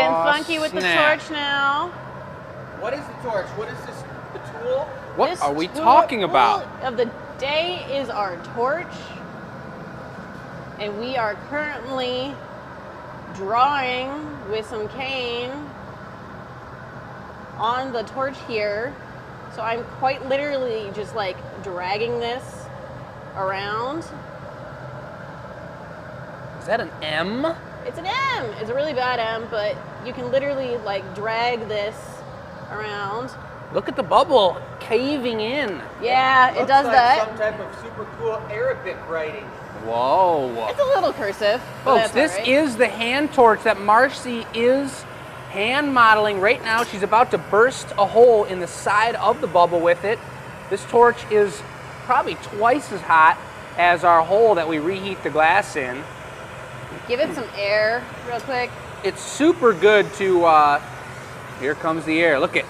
getting funky with the torch now. What is the torch? What is this? The tool? What This are we tool talking about? of the day is our torch. And we are currently drawing with some cane on the torch here. So I'm quite literally just like dragging this around. Is that an M? It's an M. It's a really bad M, but you can literally like drag this around. Look at the bubble caving in. Yeah, it Looks does like that. some type of super cool Arabic writing. Whoa. It's a little cursive. Folks, this is the hand torch that Marcy is hand modeling right now. She's about to burst a hole in the side of the bubble with it. This torch is probably twice as hot as our hole that we reheat the glass in. Give it some air real quick. It's super good to, here comes the air. Look at,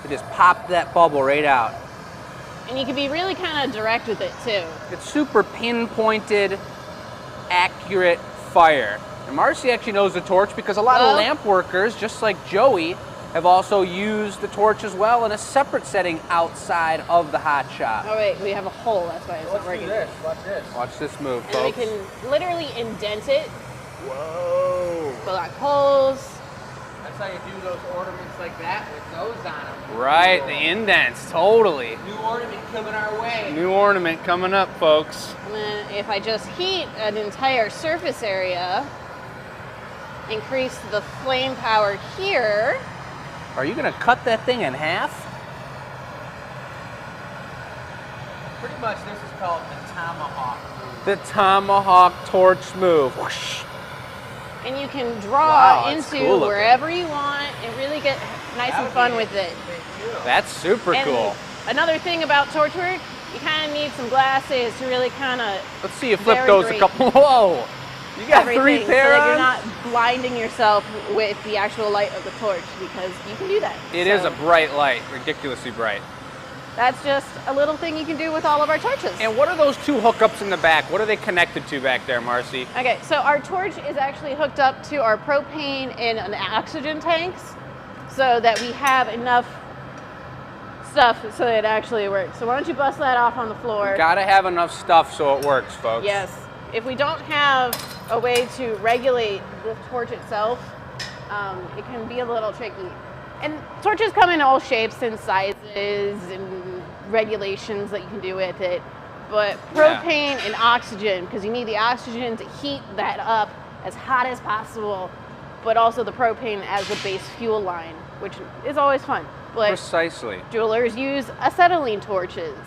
it just popped that bubble right out. And you can be really kind of direct with it too. It's super pinpointed, accurate fire. And Marcy actually knows the torch because a lot of lamp workers, just like Joey, have also used the torch as well in a separate setting outside of the hot shop. Oh wait, we have a hole, that's why it's not Let's do working. this. Watch this. Watch this move, And we folks. can literally indent it, Whoa. fill out holes. That's how you do those ornaments like that with those on them. Right, the indents, totally. New ornament coming our way. New ornament coming up, folks. And then if I just heat an entire surface area, increase the flame power here. Are you gonna cut that thing in half? Pretty much this is called the tomahawk move. The tomahawk torch move. Whoosh. And you can draw Wow, that's into cool looking. wherever you want and really get nice and fun with it. That's super And cool. another thing about torch work, you kind of need some glasses to really kind of Let's see you flip very those a great. couple. Whoa! You got everything three so pair that on? you're not blinding yourself with the actual light of the torch, because you can do that. It is So a bright light, ridiculously bright. That's just a little thing you can do with all of our torches. And what are those two hookups in the back? What are they connected to back there, Marcy? Okay, so our torch is actually hooked up to our propane and an oxygen tanks so that we have enough stuff so that it actually works. So why don't you bust that off on the floor? Gotta have enough stuff so it works, folks. Yes. If we don't have a way to regulate the torch itself, it can be a little tricky. And torches come in all shapes and sizes and regulations that you can do with it. But propane and oxygen, because you need the oxygen to heat that up as hot as possible, but also the propane as the base fuel line, which is always fun. But Precisely. jewelers use acetylene torches.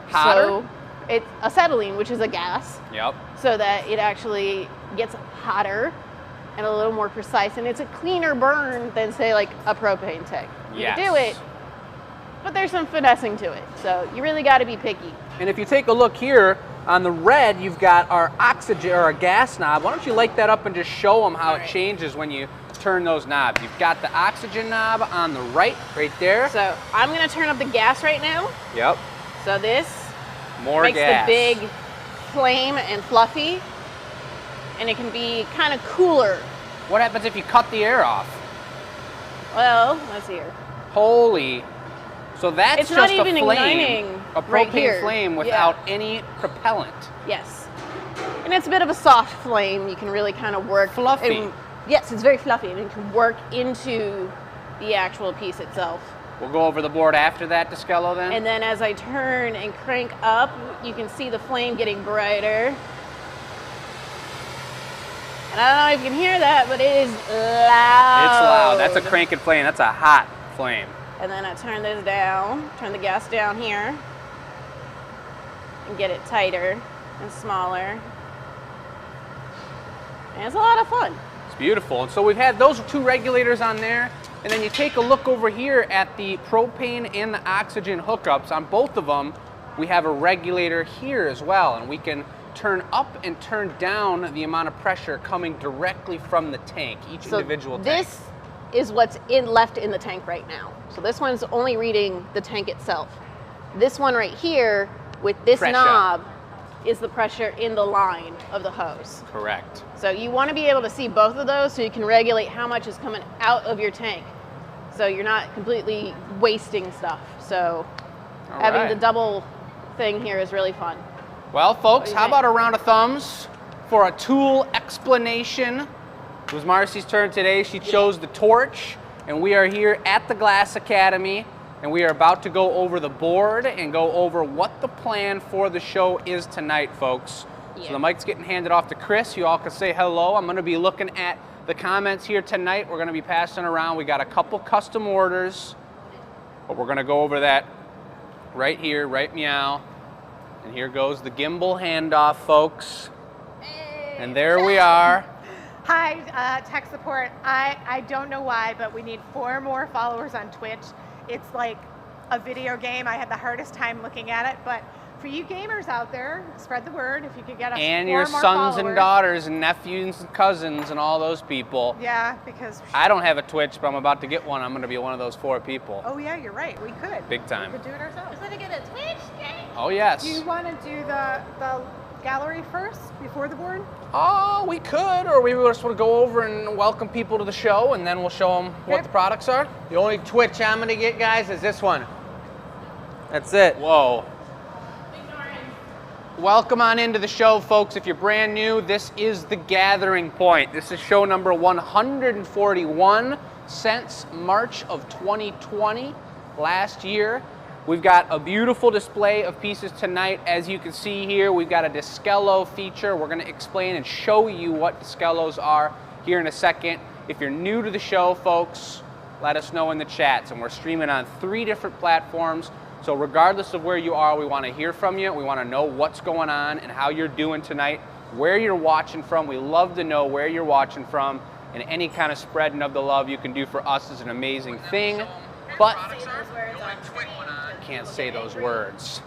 Hotter? So it's acetylene, which is a gas, Yep. so that it actually gets hotter and a little more precise, and it's a cleaner burn than, say, like a propane tank. You can do it, but there's some finessing to it, so you really got to be picky. And if you take a look here on the red, you've got our oxygen or our gas knob. Why don't you light that up and just show them how it changes when you turn those knobs? You've got the oxygen knob on the right there. So I'm going to turn up the gas right now. Yep. So this More makes gas. the big flame and fluffy, and it can be kind of cooler. What happens if you cut the air off? Well, let's see here. Holy. So that's It's just not a even flame, igniting a propane right here. flame Yeah. without any propellant. Yes. And it's a bit of a soft flame. You can really kind of work. Fluffy. Yes, it's very fluffy, and it can work into the actual piece itself. We'll go over the board after that, Diskello, then. And then as I turn and crank up, you can see the flame getting brighter. And I don't know if you can hear that, but it is loud. It's loud. That's a cranking flame. That's a hot flame. And then I turn this down, turn the gas down here, and get it tighter and smaller. And it's a lot of fun. It's beautiful. And so we've had those two regulators on there, and then you take a look over here at the propane and the oxygen hookups. On both of them, we have a regulator here as well, and we can turn up and turn down the amount of pressure coming directly from the tank, each individual tank. This is what's left in the tank right now. So this one's only reading the tank itself. This one right here with this Pressure. knob is the pressure in the line of the hose. Correct. So you want to be able to see both of those so you can regulate how much is coming out of your tank. So you're not completely wasting stuff. So All having right. the double thing here is really fun. Well, folks, you how think? about a round of thumbs for a tool explanation? It was Marcy's turn today. She chose the torch, and we are here at the Glass Academy, and we are about to go over the board and go over what the plan for the show is tonight, folks. Yeah. So the mic's getting handed off to Chris. You all can say hello. I'm going to be looking at the comments here tonight. We're going to be passing around. We got a couple custom orders, but we're going to go over that right here, right meow. And here goes the gimbal handoff, folks. And there we are. Hi, tech support. I don't know why, but we need 4 more followers on Twitch. It's like a video game. I had the hardest time looking at it, but for you gamers out there, spread the word. If you could get us And 4 your more sons followers. and daughters and nephews and cousins and all those people. Yeah, because I don't have a Twitch, but I'm about to get one. I'm going to be one of those 4 people. oh yeah, you're right. We could. Big time. We could do it ourselves. Gonna get a Twitch game. Oh, yes. Do you want to do the gallery first before the board? Oh, we could, or we just want to go over and welcome people to the show, and then we'll show them what Okay. the products are. The only Twitch I'm gonna get, guys, is this one. That's it. Whoa. Welcome on into the show, folks. If you're brand new, this is The Gathering Point. This is show number 141 since March of 2020, last year. We've got a beautiful display of pieces tonight. As you can see here, we've got a Diskello feature. We're going to explain and show you what Diskellos are here in a second. If you're new to the show, folks, let us know in the chats. And we're streaming on 3 different platforms. So regardless of where you are, we want to hear from you. We want to know what's going on and how you're doing tonight, where you're watching from. We love to know where you're watching from, and any kind of spreading of the love you can do for us is an amazing thing. But can't say those words.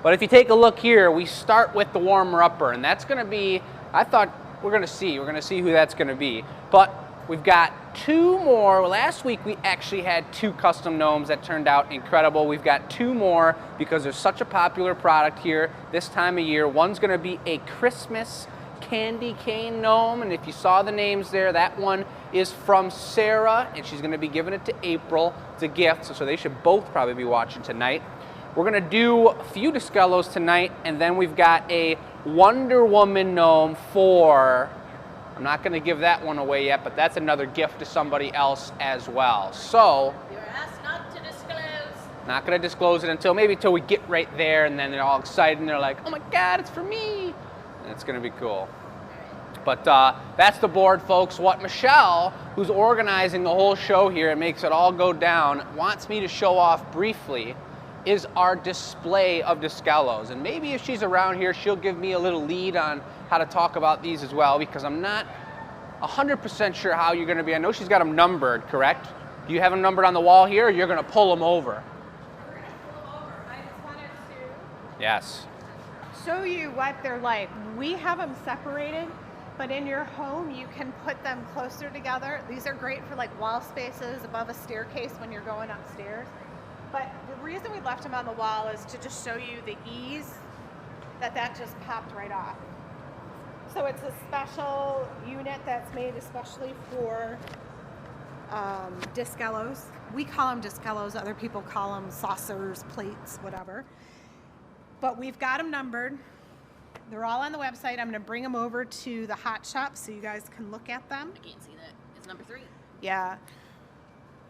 But if you take a look here, we start with the warmer-upper, and that's going to be, I thought we're going to see who that's going to be. But we've got 2 more. Last week we actually had 2 custom gnomes that turned out incredible. We've got 2 more because there's such a popular product here this time of year. One's going to be a Christmas candy cane gnome, and if you saw the names there, that one is from Sarah, and she's going to be giving it to April. It's a gift, so they should both probably be watching tonight. We're going to do a few Diskellos tonight, and then we've got a Wonder Woman gnome for, I'm not going to give that one away yet, but that's another gift to somebody else as well. So, You're asked not to disclose. not going to disclose it until we get right there, and then they're all excited, and they're like, oh my God, it's for me. And it's going to be cool. But that's the board, folks. What Michelle, who's organizing the whole show here and makes it all go down, wants me to show off briefly is our display of Diskellos. And maybe if she's around here, she'll give me a little lead on how to talk about these as well, because I'm not 100% sure how you're going to be. I know she's got them numbered, correct? Do you have them numbered on the wall here, or you're going to pull them over? We're going to pull them over. I just wanted to Yes. show you what they're like. We have them separated, but in your home you can put them closer together. These are great for like wall spaces above a staircase when you're going upstairs. But the reason we left them on the wall is to just show you the ease that just popped right off. So it's a special unit that's made especially for Diskellos. We call them Diskellos, other people call them saucers, plates, whatever. But we've got them numbered. They're all on the website. I'm going to bring them over to the hot shop so you guys can look at them. I can't see that. It's number 3. Yeah.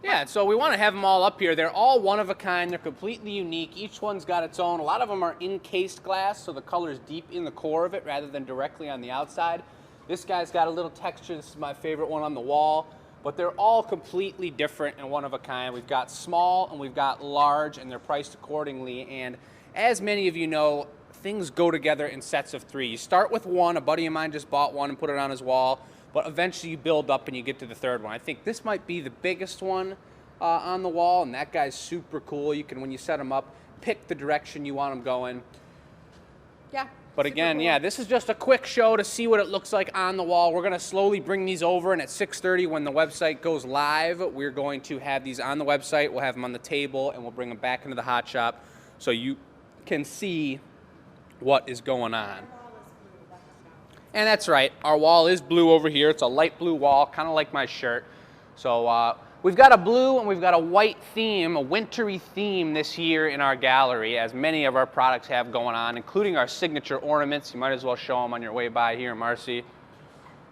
Yeah, so we want to have them all up here. They're all one of a kind. They're completely unique. Each one's got its own. A lot of them are encased glass, so the color's deep in the core of it rather than directly on the outside. This guy's got a little texture. This is my favorite one on the wall. But they're all completely different and one of a kind. We've got small and we've got large, and they're priced accordingly. And as many of you know, things go together in sets of 3. You start with one. A buddy of mine just bought one and put it on his wall. But eventually you build up and you get to the 3rd one. I think this might be the biggest one on the wall, and that guy's super cool. You can, when you set them up, pick the direction you want them going. Yeah. But again, yeah, this is just a quick show to see what it looks like on the wall. We're going to slowly bring these over, and at 6:30 when the website goes live, we're going to have these on the website. We'll have them on the table, and we'll bring them back into the hot shop so you can see what is going on. And that's right, our wall is blue over here. It's a light blue wall, kind of like my shirt. So we've got a blue and we've got a white theme, a wintry theme this year in our gallery, as many of our products have going on, including our signature ornaments. You might as well show them on your way by here, Marcy.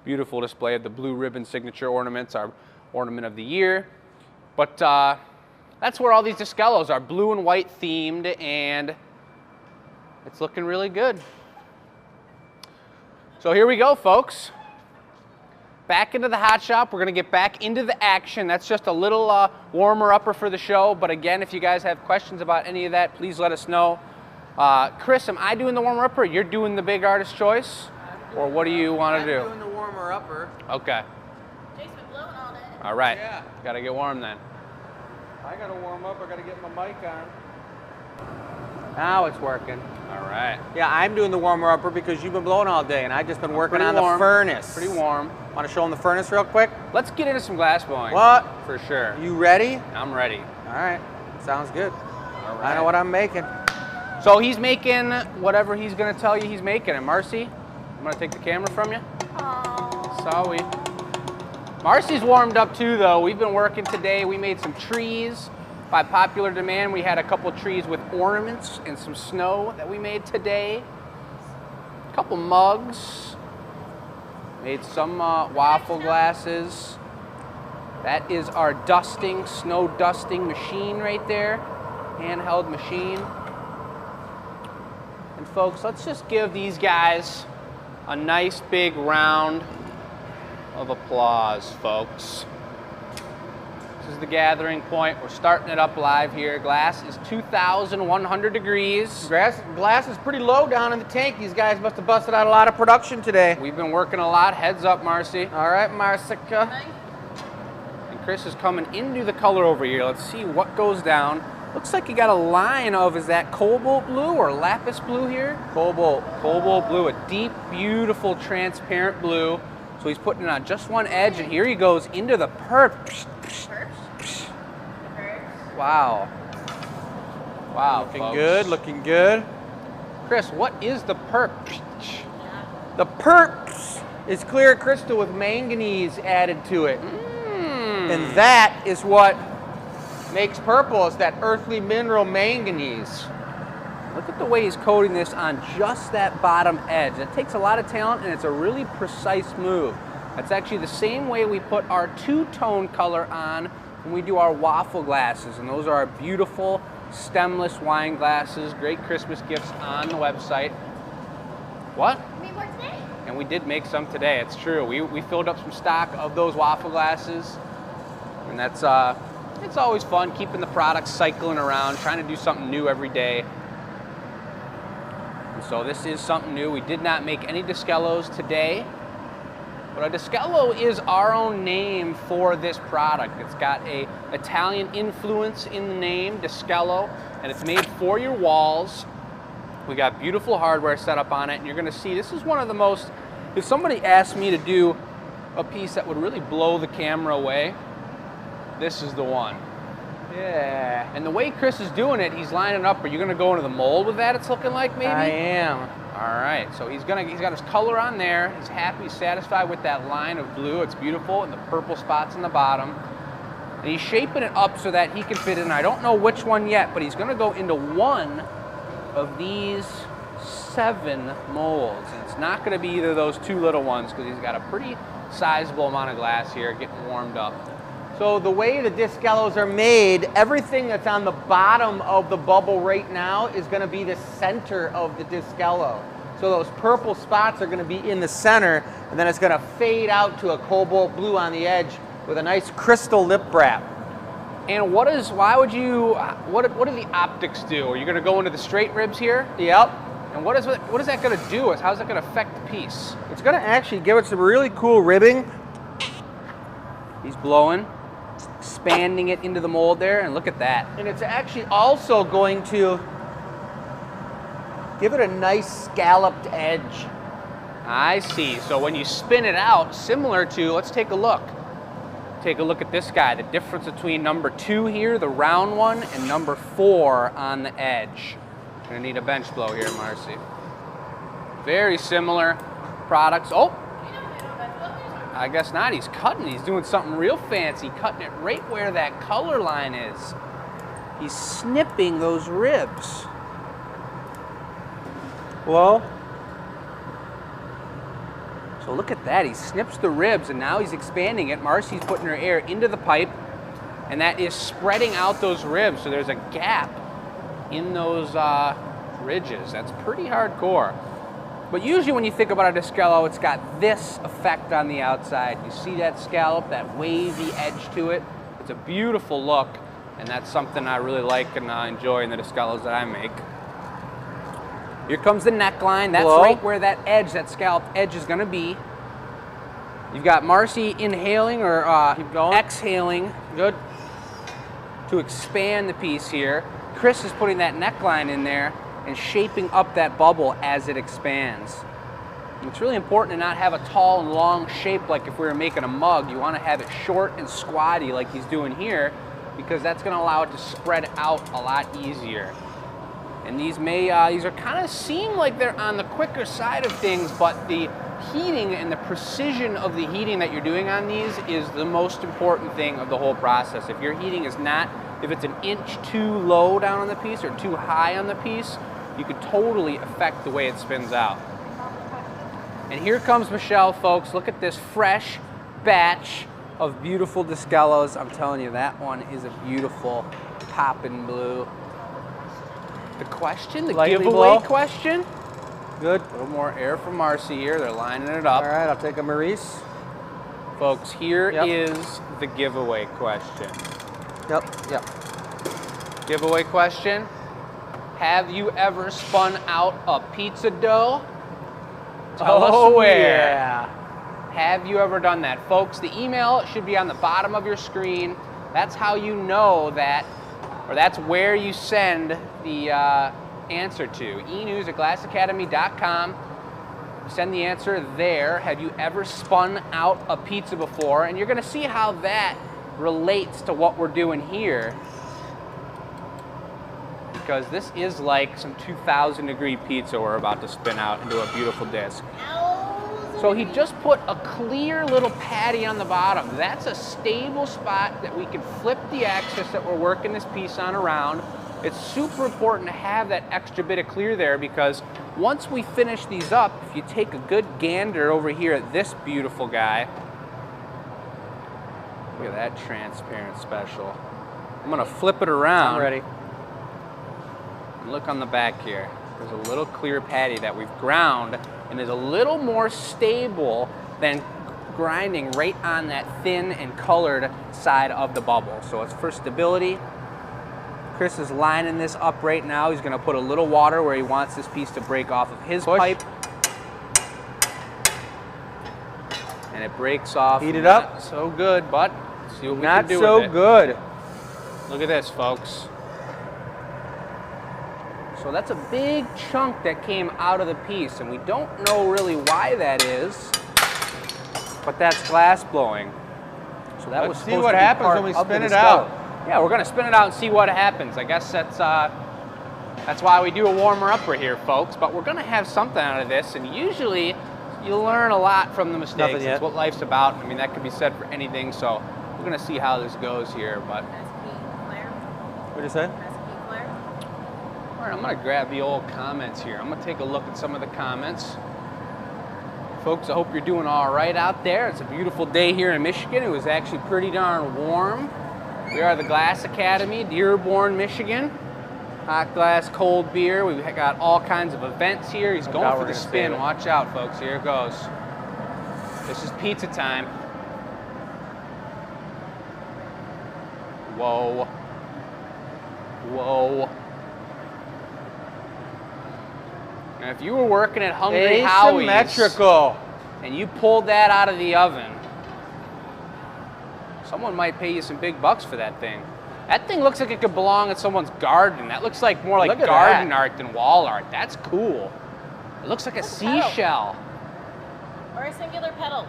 Beautiful display of the blue ribbon signature ornaments, our ornament of the year. But that's where all these Diskellos are, blue and white themed, and it's looking really good. So here we go, folks. Back into the hot shop. We're gonna get back into the action. That's just a little warmer-upper for the show, but again, if you guys have questions about any of that, please let us know. Chris, am I doing the warmer-upper? You're doing the big artist choice? Or what do you want to do? I'm doing the warmer-upper. Okay. Jason been blowing all day. All right. Yeah. Gotta get warm then. I gotta warm up. I gotta get my mic on. Now it's working. All right. Yeah, I'm doing the warmer-upper because you've been blowing all day, and I've just been working Pretty on warm. the furnace. Pretty warm. Want to show them the furnace real quick? Let's get into some glass blowing. What? For sure. You ready? I'm ready. All right. Sounds good. All right. I know what I'm making. So he's making whatever he's gonna tell you he's making. And Marcy, I'm gonna take the camera from you. Sorry. Marcy's warmed up too, though. We've been working today. We made some trees. By popular demand, we had a couple trees with ornaments and some snow that we made today. A couple mugs. Made some waffle glasses. That is our dusting, snow dusting machine right there. Handheld machine. And folks, let's just give these guys a nice big round of applause, folks. This is the gathering point. We're starting it up live here. Glass is 2,100 degrees. Glass is pretty low down in the tank. These guys must have busted out a lot of production today. We've been working a lot. Heads up, Marcy. All right, Marcica. And Chris is coming into the color over here. Let's see what goes down. Looks like you got a line of, is that cobalt blue or lapis blue here? Cobalt. Cobalt blue, a deep, beautiful, transparent blue. So he's putting it on just one edge, and here he goes into the perp. Wow. Wow, Looking folks. good, looking good. Chris, what is the perp? The perps is clear crystal with manganese added to it. And that is what makes purple, is that earthly mineral manganese. Look at the way he's coating this on just that bottom edge. It takes a lot of talent, and it's a really precise move. That's actually the same way we put our two-tone color on when we do our waffle glasses, and those are our beautiful stemless wine glasses. Great Christmas gifts on the website. What? We made more today. And we did make some today, it's true. We filled up some stock of those waffle glasses, and that's it's always fun keeping the products cycling around, trying to do something new every day. And so this is something new. We did not make any Diskellos today, but a Diskello is our own name for this product. It's got a Italian influence in the name, Diskello, and it's made for your walls. We got beautiful hardware set up on it, and you're gonna see this is one of the most, if somebody asked me to do a piece that would really blow the camera away, this is the one. Yeah. And the way Chris is doing it, he's lining up. Are you gonna go into the mold with that, it's looking like, maybe? I am. All right, so he's got his color on there. He's happy, satisfied with that line of blue. It's beautiful, and the purple spots in the bottom. And he's shaping it up so that he can fit in. I don't know which one yet, but he's gonna go into one of these 7 molds. And it's not gonna be either of those 2 little ones, because he's got a pretty sizable amount of glass here getting warmed up. So the way the Diskellos are made, everything that's on the bottom of the bubble right now is going to be the center of the Diskello. So those purple spots are going to be in the center, and then it's going to fade out to a cobalt blue on the edge with a nice crystal lip wrap. And what do the optics do? Are you gonna go into the straight ribs here? Yep. And what is that gonna do? How's that gonna affect the piece? It's going to actually give it some really cool ribbing. He's blowing, expanding it into the mold there, and look at that. And it's actually also going to give it a nice scalloped edge. I see. So when you spin it out, similar to, let's take a look. Take a look at this guy. The difference between number 2 here, the round one, and number 4 on the edge. Gonna need a bench blow here, Marcy. Very similar products. Oh, I guess not. He's cutting. He's doing something real fancy, cutting it right where that color line is. He's snipping those ribs. Well, so look at that. He snips the ribs, and now he's expanding it. Marcy's putting her air into the pipe, and that is spreading out those ribs. So there's a gap in those ridges. That's pretty hardcore. But usually when you think about a Discello, it's got this effect on the outside. You see that scallop, that wavy edge to it. It's a beautiful look, and that's something I really like and enjoy in the Discellos that I make. Here comes the neckline. That's right where that edge, that scallop edge is gonna be. You've got Marcy inhaling or exhaling. good. To expand the piece here. Chris is putting that neckline in there and shaping up that bubble as it expands. And it's really important to not have a tall and long shape like if we were making a mug. You want to have it short and squatty like he's doing here, because that's going to allow it to spread out a lot easier. And these are kind of seem like they're on the quicker side of things, but the heating and the precision of the heating that you're doing on these is the most important thing of the whole process. If your heating is not, if it's an inch too low down on the piece or too high on the piece, you could totally affect the way it spins out. And here comes Michelle, folks. Look at this fresh batch of beautiful Discellos. I'm telling you, that one is a beautiful poppin' blue. The question, the Lightly giveaway blow. question. Good. A little more air from Marcy here. They're lining it up. All right, I'll take a Maurice. Folks, here Yep. is the giveaway question. Yep. Giveaway question. Have you ever spun out a pizza dough? Tell us where. Yeah. Have you ever done that? Folks, the email should be on the bottom of your screen. That's how you know that, or that's where you send the answer to. enews@glassacademy.com. Send the answer there. Have you ever spun out a pizza before? And you're going to see how that relates to what we're doing here. Because this is like some 2,000-degree pizza we're about to spin out into a beautiful disc. So he just put a clear little patty on the bottom. That's a stable spot that we can flip the axis that we're working this piece on around. It's super important to have that extra bit of clear there, because once we finish these up, if you take a good gander over here at this beautiful guy, look at that transparent special. I'm gonna flip it around. I'm ready. Look on the back here. There's a little clear patty that we've ground and is a little more stable than grinding right on that thin and colored side of the bubble. So it's for stability. Chris is lining this up right now. He's gonna put a little water where he wants this piece to break off of his pipe. And it breaks off. Heat it up. Not so good, but let's see what we Not can do so with it. good. Look at this, folks. So that's a big chunk that came out of the piece, and we don't know really why that is, but that's glass blowing. So that was Let's see supposed what to be happens part when we of the spin it Discello. out. Yeah, we're gonna spin it out and see what happens. I guess that's why we do a warmer-upper here, folks. But we're gonna have something out of this, and usually you learn a lot from the mistakes. Nothing yet. That's what life's about. I mean, that could be said for anything. So we're gonna see how this goes here, but. What'd you say? All right, I'm gonna grab the old comments here. I'm gonna take a look at some of the comments. Folks, I hope you're doing all right out there. It's a beautiful day here in Michigan. It was actually pretty darn warm. We are the Glass Academy, Dearborn, Michigan. Hot glass, cold beer. We've got all kinds of events here. He's going for the spin. Watch out, folks. Here it goes. This is pizza time. Whoa. Whoa. Now, if you were working at Hungry Howie's Asymmetrical. and you pulled that out of the oven, someone might pay you some big bucks for that thing. That thing looks like it could belong in someone's garden. That looks like more like Look at garden that. art than wall art. That's cool. It looks like a seashell. Or a singular petal.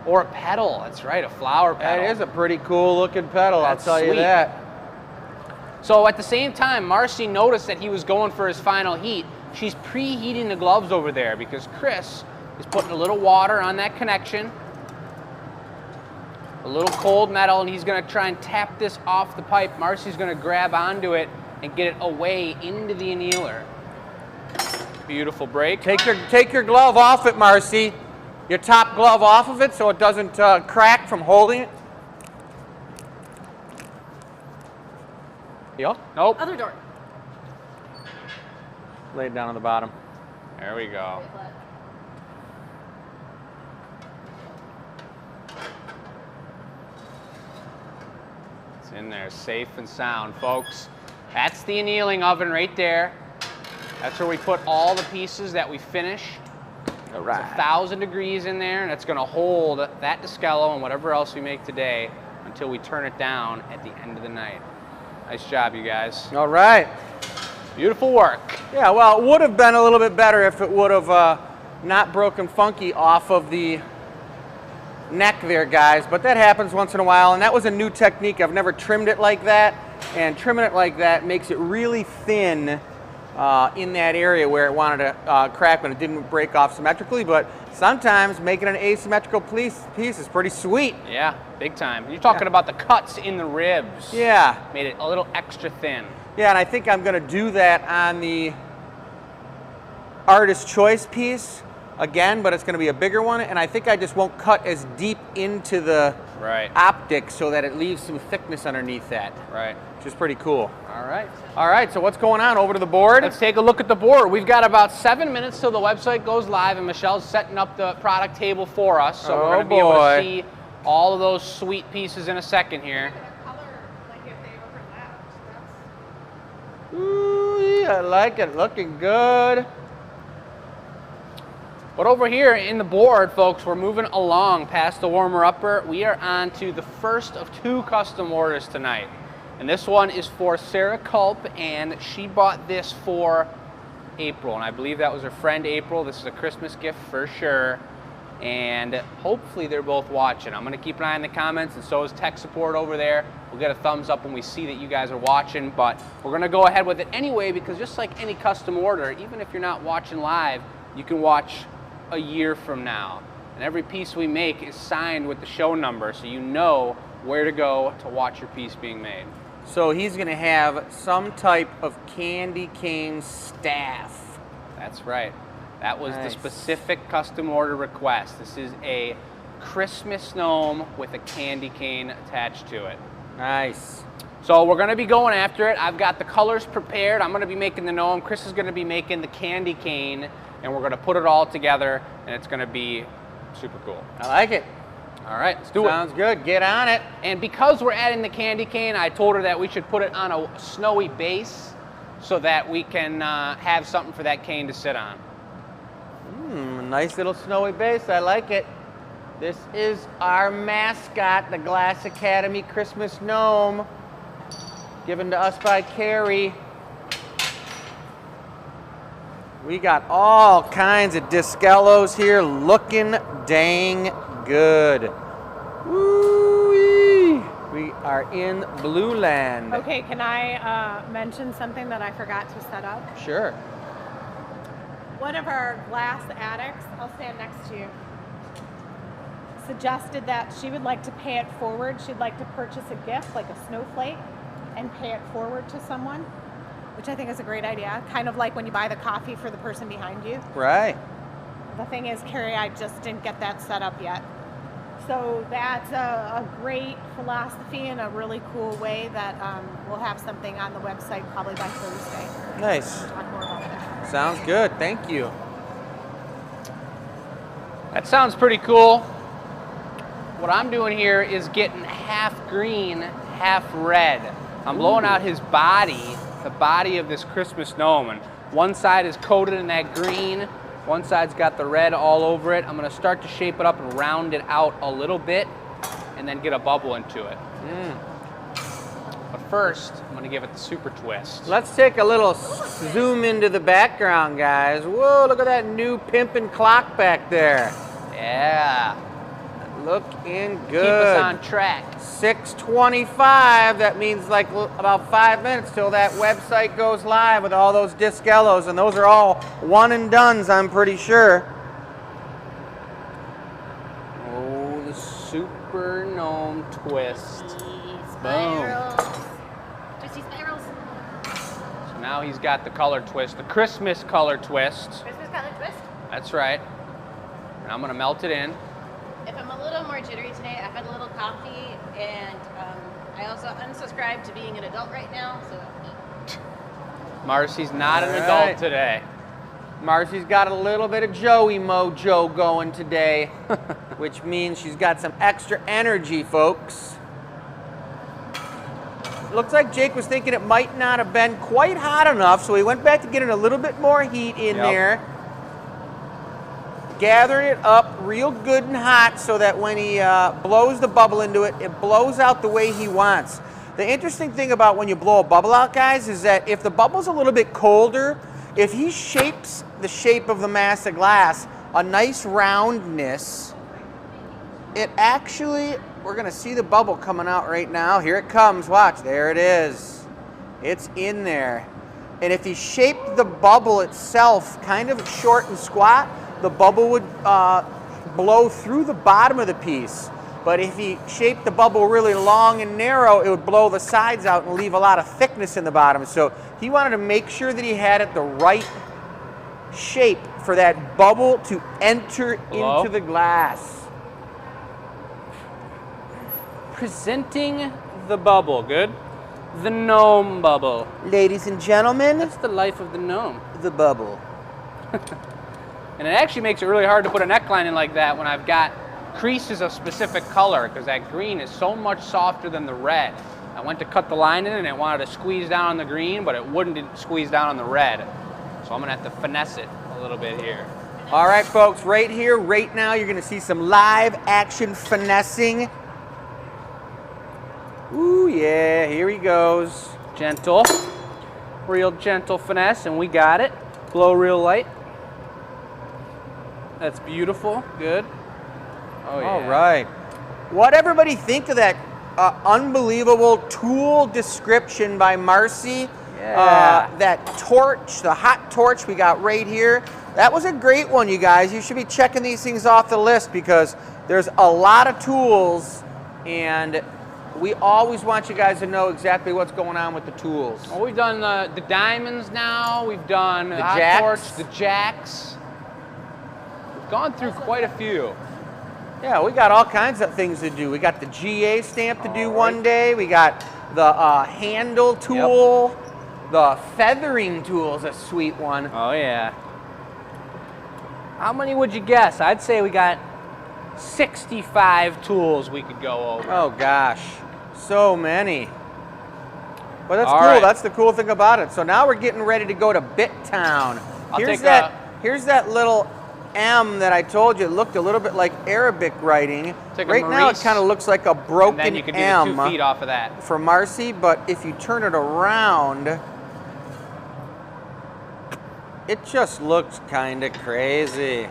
Or a petal. That's right, a flower petal. That is a pretty cool looking pedal, That's I'll tell you sweet. that. So at the same time, Marcy noticed that he was going for his final heat. she's preheating the gloves over there because Chris is putting a little water on that connection, a little cold metal, and he's gonna try and tap this off the pipe. Marcy's gonna grab onto it and get it away into the annealer. Beautiful break. Take your glove off it, Marcy. Your top glove off of it so it doesn't crack from holding it. Yep. Nope. Other door. Lay it down on the bottom. There we go. It's in there, safe and sound, folks. That's the annealing oven right there. That's where we put all the pieces that we finish. All right. It's 1,000 degrees in there, and it's going to hold that Discello and whatever else we make today until we turn it down at the end of the night. Nice job, you guys. All right. Beautiful work. Yeah, well, it would have been a little bit better if it would have not broken funky off of the neck there, guys, but that happens once in a while, and that was a new technique. I've never trimmed it like that, and trimming it like that makes it really thin in that area where it wanted to crack when it didn't break off symmetrically, but sometimes making an asymmetrical piece is pretty sweet. Yeah, big time. You're talking about the cuts in the ribs. Yeah. Made it a little extra thin. Yeah, and I think I'm going to do that on the Artist Choice piece again, but it's going to be a bigger one, and I think I just won't cut as deep into the optic so that it leaves some thickness underneath that. Right. Which is pretty cool. All right. All right, so what's going on? Over to the board? Let's take a look at the board. We've got about 7 minutes till the website goes live, and Michelle's setting up the product table for us, so we're going to be able to see all of those sweet pieces in a second here. Ooh, I like it. Looking good. But over here in the board, folks, we're moving along past the warmer-upper. We are on to the first of 2 custom orders tonight. And this one is for Sarah Culp, and she bought this for April. And I believe that was her friend April. This is a Christmas gift for sure. And hopefully they're both watching. I'm going to keep an eye on the comments, and so is tech support over there. We'll get a thumbs up when we see that you guys are watching, but we're going to go ahead with it anyway, because just like any custom order, even if you're not watching live, you can watch a year from now. And every piece we make is signed with the show number, so you know where to go to watch your piece being made. So he's going to have some type of candy cane staff. That's right. That was Nice. the specific custom order request. This is a Christmas gnome with a candy cane attached to it. Nice. So we're going to be going after it. I've got the colors prepared. I'm going to be making the gnome. Chris is going to be making the candy cane, and we're going to put it all together, and it's going to be super cool. I like it. All right, let's do it. Sounds good. Get on it. And because we're adding the candy cane, I told her that we should put it on a snowy base so that we can have something for that cane to sit on. Nice little snowy base. I like it. This is our mascot, the Glass Academy Christmas gnome, given to us by Carrie. We got all kinds of Discellos here, looking dang good. Woo-wee. We are in Blue Land. Okay, can I mention something that I forgot to set up? Sure. One of our glass addicts, I'll stand next to you, suggested that she would like to pay it forward. She'd like to purchase a gift, like a snowflake, and pay it forward to someone, which I think is a great idea. Kind of like when you buy the coffee for the person behind you. Right. The thing is, Carrie, I just didn't get that set up yet. So that's a great philosophy and a really cool way that we'll have something on the website probably by Thursday. Nice. Talk more about it. Sounds good. Thank you. That sounds pretty cool. What I'm doing here is getting half green, half red. I'm blowing out his body, the body of this Christmas gnome. And one side is coated in that green, one side's got the red all over it. I'm gonna start to shape it up and round it out a little bit and then get a bubble into it. But first, I'm gonna give it the super twist. Let's take a little zoom into the background, guys. Whoa, look at that new pimpin' clock back there. Yeah. Looking Keep good. us on track. 6:25. That means like about 5 minutes till that website goes live with all those Discellos, and those are all one and dones, I'm pretty sure. Oh, the Super Gnome twist. Spirals. Twisty spirals. So now he's got the color twist, the Christmas color twist. Christmas color twist. That's right. And I'm gonna melt it in. If I'm a little more jittery today, I've had a little coffee, and I also unsubscribed to being an adult right now, so. Marcy's not an All adult right. today. Marcy's got a little bit of Joey mojo going today, which means she's got some extra energy, folks. Looks like Jake was thinking it might not have been quite hot enough, so he went back to getting a little bit more heat in Yep. there. Gathering it up real good and hot so that when he blows the bubble into it, it blows out the way he wants. The interesting thing about when you blow a bubble out, guys, is that if the bubble's a little bit colder, if he shapes the shape of the mass of glass, a nice roundness, it actually, we're gonna see the bubble coming out right now. Here it comes, watch, there it is. It's in there. And if he shaped the bubble itself kind of short and squat, the bubble would blow through the bottom of the piece. But if he shaped the bubble really long and narrow, it would blow the sides out and leave a lot of thickness in the bottom. So he wanted to make sure that he had it the right shape for that bubble to enter Hello? into the glass. Presenting the bubble, good? The gnome bubble. Ladies and gentlemen, That's the life of the gnome. the bubble. And it actually makes it really hard to put a neckline in like that when I've got creases of specific color, because that green is so much softer than the red. I went to cut the line in and it wanted to squeeze down on the green, but it wouldn't squeeze down on the red. So I'm gonna have to finesse it a little bit here. All right, folks, right here, right now, you're gonna see some live action finessing. Ooh, yeah, here he goes. Gentle, real gentle finesse, and we got it. Blow real light. That's beautiful, good. Oh yeah. All right. What everybody think of that unbelievable tool description by Marcy? Yeah. That torch, the hot torch we got right here. That was a great one, you guys. You should be checking these things off the list because there's a lot of tools, and we always want you guys to know exactly what's going on with the tools. Well, we've done the diamonds now. We've done the hot jacks. torch, the jacks. We've gone through quite a few. Yeah, we got all kinds of things to do. We got the GA stamp to do All one right. day. We got the handle tool. The feathering tool is a sweet one. Oh yeah. How many would you guess? I'd say we got 65 tools we could go over. Oh gosh, so many. But that's All cool. right. That's the cool thing about it. So now we're getting ready to go to Bit Town. I'll Here's take that. Here's that little M that I told you. It looked a little bit like Arabic writing. Take a Right now, it Maurice, kind of looks like a broken And then you can do M the 2 feet off of that. for Marcy. But if you turn it around, it just looks kind of crazy.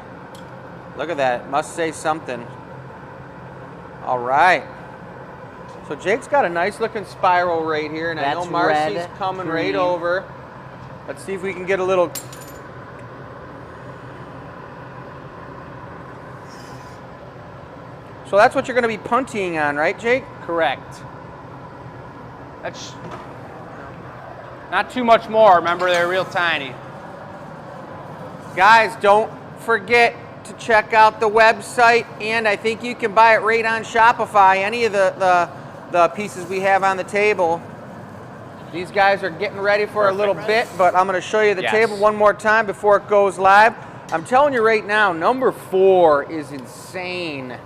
Look at that. Must say something. All right. So Jake's got a nice looking spiral right here, and I know That's Marcy's red, coming right green. over. Let's see if we can get a little. So that's what you're going to be puntying on, right, Jake? Correct. That's not too much more. Remember, they're real tiny. Guys, don't forget to check out the website, and I think you can buy it right on Shopify, any of the pieces we have on the table. These guys are getting ready for a little bit, but I'm going to show you the Yes. table one more time before it goes live. I'm telling you right now, number 4 is insane.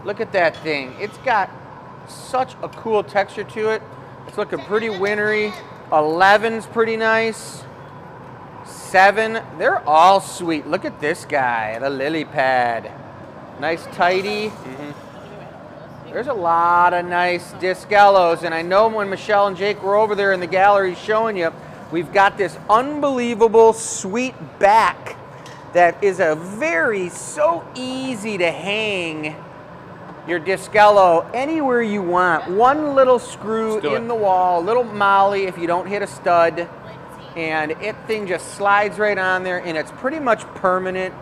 Look at that thing. It's got such a cool texture to it. It's looking pretty wintry. 11's pretty nice. 7, they're all sweet. Look at this guy, the lily pad. Nice tidy. There's a lot of nice Discellos, and I know when Michelle and Jake were over there in the gallery showing you, we've got this unbelievable sweet back that is so easy to hang your Discello anywhere you want. One little screw Let's do in it. the wall, little molly if you don't hit a stud, and it thing just slides right on there, and it's pretty much permanent.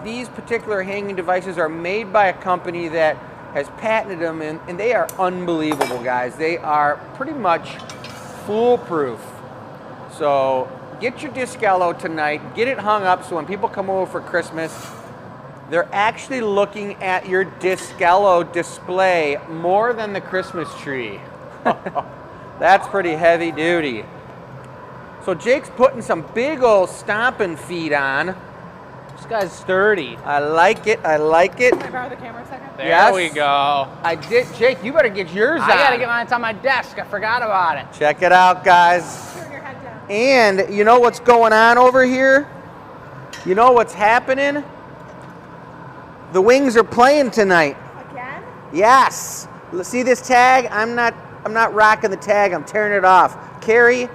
These particular hanging devices are made by a company that has patented them, and they are unbelievable, guys. They are pretty much foolproof. So get your Discello tonight, get it hung up so when people come over for Christmas, they're actually looking at your Discello display more than the Christmas tree. That's pretty heavy duty. So Jake's putting some big old stomping feet on. This guy's sturdy. I like it, I like it. Can I borrow the camera a second? There Yes. we go. I did, Jake, you better get yours on. I gotta get mine. It's on my desk. I forgot about it. Check it out, guys. Turn your head down. And you know what's going on over here? You know what's happening? The Wings are playing tonight. Again? Yes. See this tag? I'm not rocking the tag. I'm tearing it off. Carrie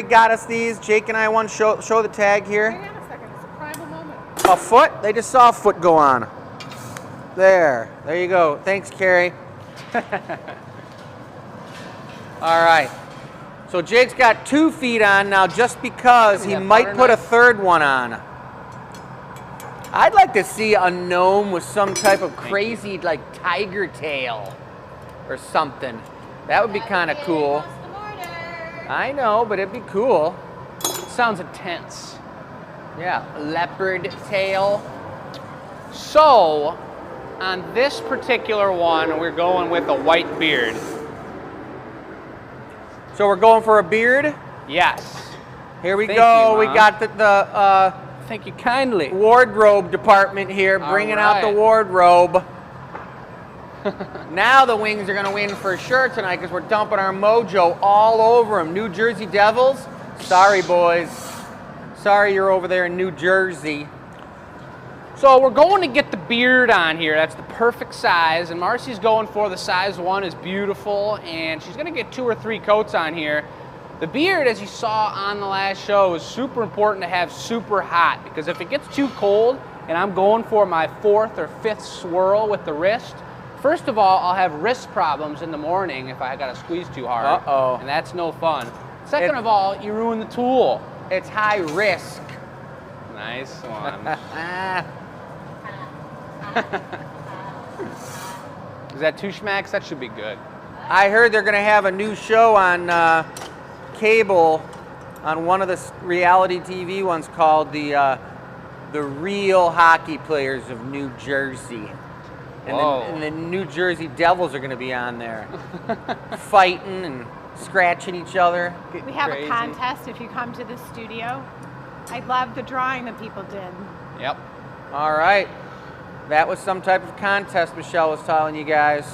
got us these. Jake and I want to show the tag here. Hang on a second. It's a primal moment. A foot? They just saw a foot go on. There you go. Thanks, Carrie. All right. So Jake's got 2 feet on now just because he that might butter put a knife? 3rd one on. I'd like to see a gnome with some type of crazy like tiger tail or something. That would be kind of cool. I know, but it'd be cool. It sounds intense. Yeah, leopard tail. So, on this particular one, we're going with a white beard. So we're going for a beard. Yes. Here we Thank go. you, We Mom. got the Thank you kindly. wardrobe department here, All bringing out the right. wardrobe. Now the Wings are going to win for sure tonight because we're dumping our mojo all over them. New Jersey Devils, sorry boys. Sorry you're over there in New Jersey. So we're going to get the beard on here. That's the perfect size, and Marcy's going for the size 1 is beautiful, and she's going to get 2 or 3 coats on here. The beard, as you saw on the last show, is super important to have super hot because if it gets too cold and I'm going for my 4th or 5th swirl with the wrist, first of all, I'll have wrist problems in the morning if I got to squeeze too hard. Uh-oh. And that's no fun. Second of all, you ruin the tool. It's high risk. Nice one. Is that 2 schmacks? That should be good. I heard they're going to have a new show on cable on one of the reality TV ones called the Real Hockey Players of New Jersey. Whoa. And the New Jersey Devils are going to be on there, fighting and scratching each other. We have Crazy. a contest if you come to the studio. I love the drawing that people did. Yep. All right. That was some type of contest Michelle was telling you guys.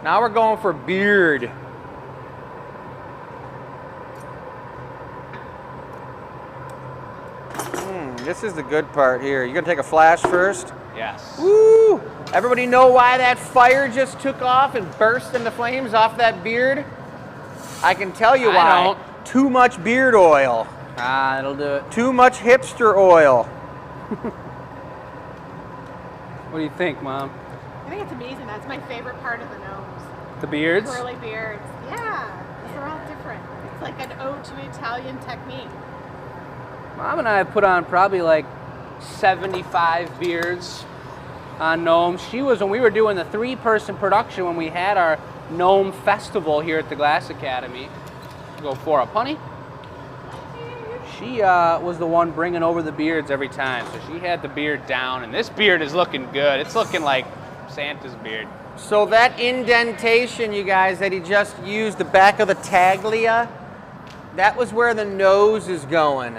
Now we're going for beard. This is the good part here. You gonna take a flash first? Yes. Woo! Everybody know why that fire just took off and burst into flames off that beard? I can tell you I why. don't. Too much beard oil. Ah, that'll do it. Too much hipster oil. What do you think, Mom? I think it's amazing. That's my favorite part of the gnomes. The beards? Curly beards. Yeah, 'cause they're all different. It's like an ode to Italian technique. Mom and I have put on probably like 75 beards on gnomes. She was, when we were doing the 3-person production, when we had our gnome festival here at the Glass Academy. Go for it, Punny. She was the one bringing over the beards every time. So she had the beard down, and this beard is looking good. It's looking like Santa's beard. So that indentation, you guys, that he just used, the back of the taglia, that was where the nose is going.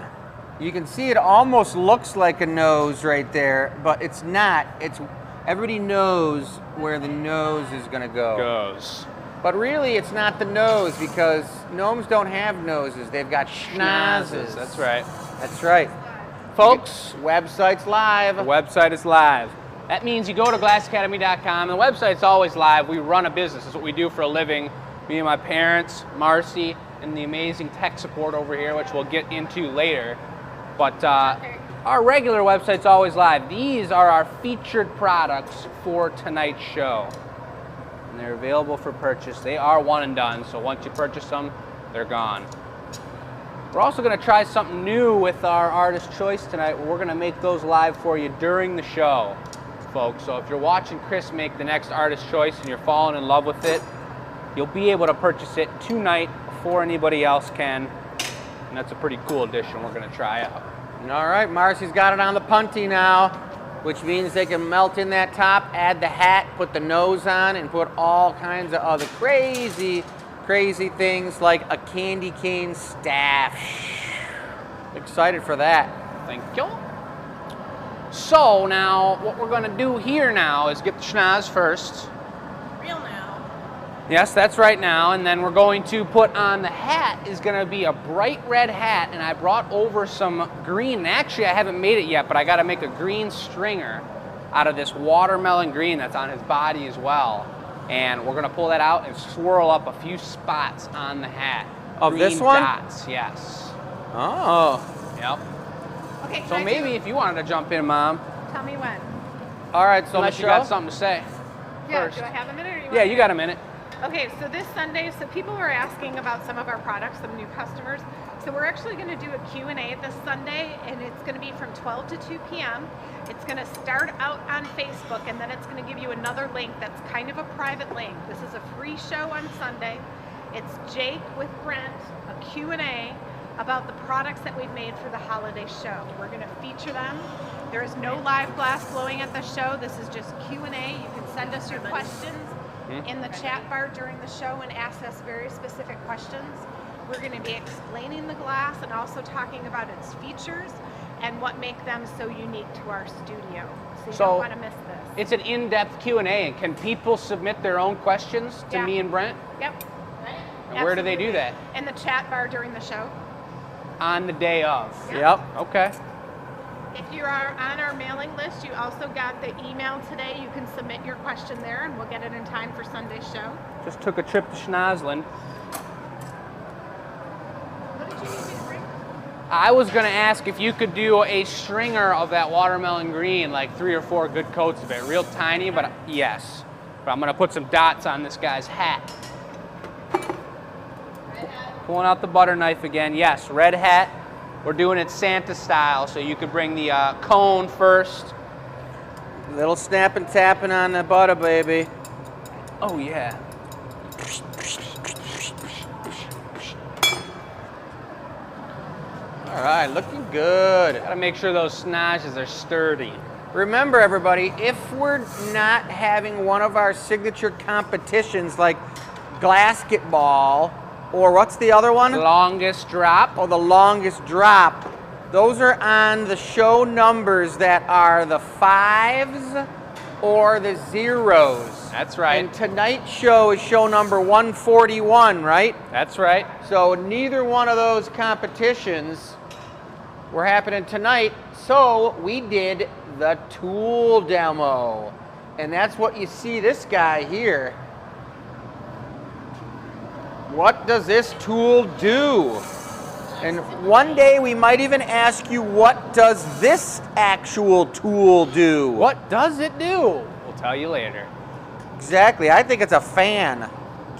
You can see it almost looks like a nose right there, but it's not. It's everybody knows where the nose is going to go. Goes. But really, it's not the nose because gnomes don't have noses. They've got schnozzes. That's right. That's right. Folks, Website's live. the website is live. That means you go to glassacademy.com. The website's always live. We run a business. It's what we do for a living. Me and my parents, Marcy, and the amazing tech support over here, which we'll get into later. But Our regular website's always live. These are our featured products for tonight's show. And they're available for purchase. They are one and done, so once you purchase them, they're gone. We're also gonna try something new with our Artist Choice tonight. We're gonna make those live for you during the show, folks. So if you're watching Chris make the next Artist Choice and you're falling in love with it, you'll be able to purchase it tonight before anybody else can. And that's a pretty cool addition we're gonna try out. All right, Marcy's got it on the punty now, which means they can melt in that top, add the hat, put the nose on, and put all kinds of other crazy things like a candy cane staff. Excited for that. Thank you. So now, what we're gonna do here now is get the schnoz first. Real now. Yes, that's right now. And then we're going to put on the hat is gonna be a bright red hat, and I brought over some green. And actually, I haven't made it yet, but I gotta make a green stringer out of this watermelon green that's on his body as well. And we're gonna pull that out and swirl up a few spots on the hat. Of Green this one? dots, yes. Oh. Yep. Okay, So can I maybe if you wanted to jump in, Mom, tell me when. All right, so unless you Michelle? got something to say. Yeah, First. do I have a minute or you Yeah, want you me got to- a minute. Okay, so this Sunday, so people were asking about some of our products, some new customers. So we're actually going to do a Q&A this Sunday, and it's going to be from 12 to 2 p.m. It's going to start out on Facebook, and then it's going to give you another link that's kind of a private link. This is a free show on Sunday. It's Jake with Brent, a Q&A about the products that we've made for the holiday show. We're going to feature them. There is no live glass blowing at the show. This is just Q&A. You can send us your questions in the chat bar during the show and ask us very specific questions. We're going to be explaining the glass and also talking about its features and what make them so unique to our studio. So you don't want to miss this. It's an in-depth Q&A, and can people submit their own questions to Yeah. me and Brent? Yep. And where do they do that? In the chat bar during the show. On the day of. Yep. Okay. If you are on our mailing list, you also got the email today. You can submit your question there, and we'll get it in time for Sunday's show. Just took a trip to Schnozland. What did you need me to bring? I was going to ask if you could do a stringer of that watermelon green, like 3 or 4 good coats of it. Real tiny, but yes. But I'm going to put some dots on this guy's hat. Pulling out the butter knife again. Yes, red hat. We're doing it Santa style, so you could bring the cone first. Little snap and tapping on the butter, baby. Oh, yeah. All right, looking good. Gotta make sure those snodges are sturdy. Remember, everybody, if we're not having one of our signature competitions like Glasketball, or what's the other one? Longest drop. Oh, the longest drop. Those are on the show numbers that are the 5s or the 0s. That's right. And tonight's show is show number 141, right? That's right. So neither one of those competitions were happening tonight. So we did the tool demo. And that's what you see this guy here. What does this tool do? And one day we might even ask you, what does this actual tool do? What does it do? We'll tell you later. Exactly. I think it's a fan.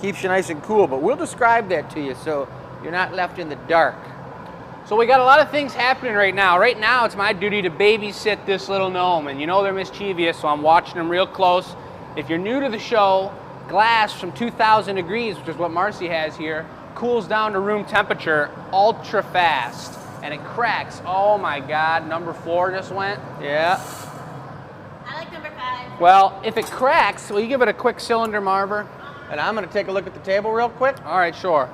Keeps you nice and cool, but we'll describe that to you so you're not left in the dark. So we got a lot of things happening right now. Right now, it's my duty to babysit this little gnome, and you know they're mischievous, so I'm watching them real close. If you're new to the show, glass from 2,000 degrees, which is what Marcy has here, cools down to room temperature ultra fast, and it cracks. Oh my God, number 4 just went. Yeah. I like number 5. Well, if it cracks, will you give it a quick cylinder, Marver? And I'm going to take a look at the table real quick. All right, sure.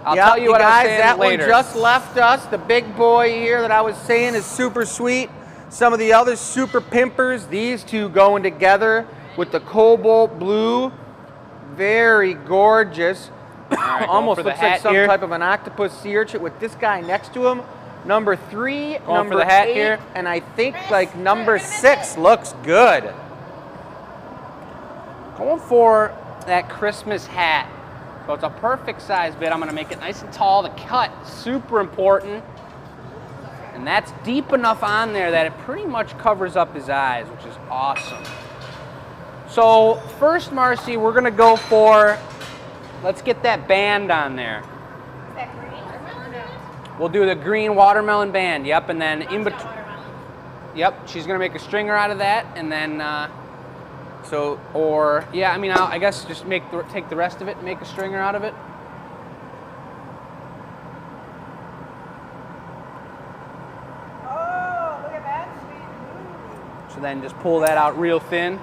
I'll Yep, tell you what guys, I'm saying that later. one just left us. The big boy here that I was saying is super sweet. Some of the other super pimpers, these two going together with the cobalt blue. Very gorgeous. right, Almost going for the looks like hat some here. type of an octopus sea urchin with this guy next to him. Number 3, Going number for the hat 8, here. and I think Chris, like number you're gonna miss 6 it. looks good. Going for that Christmas hat. So it's a perfect size bit. I'm gonna make it nice and tall. The cut, super important. And that's deep enough on there that it pretty much covers up his eyes, which is awesome. So first, Marcy, we're gonna go for, let's get that band on there. Is that green? We'll do the green watermelon band, yep, and then in between, Watermelon. yep, she's gonna make a stringer out of that, and then, or, yeah, I mean, I guess just take the rest of it and make a stringer out of it. Oh, look at that sweet. So then just pull that out real thin,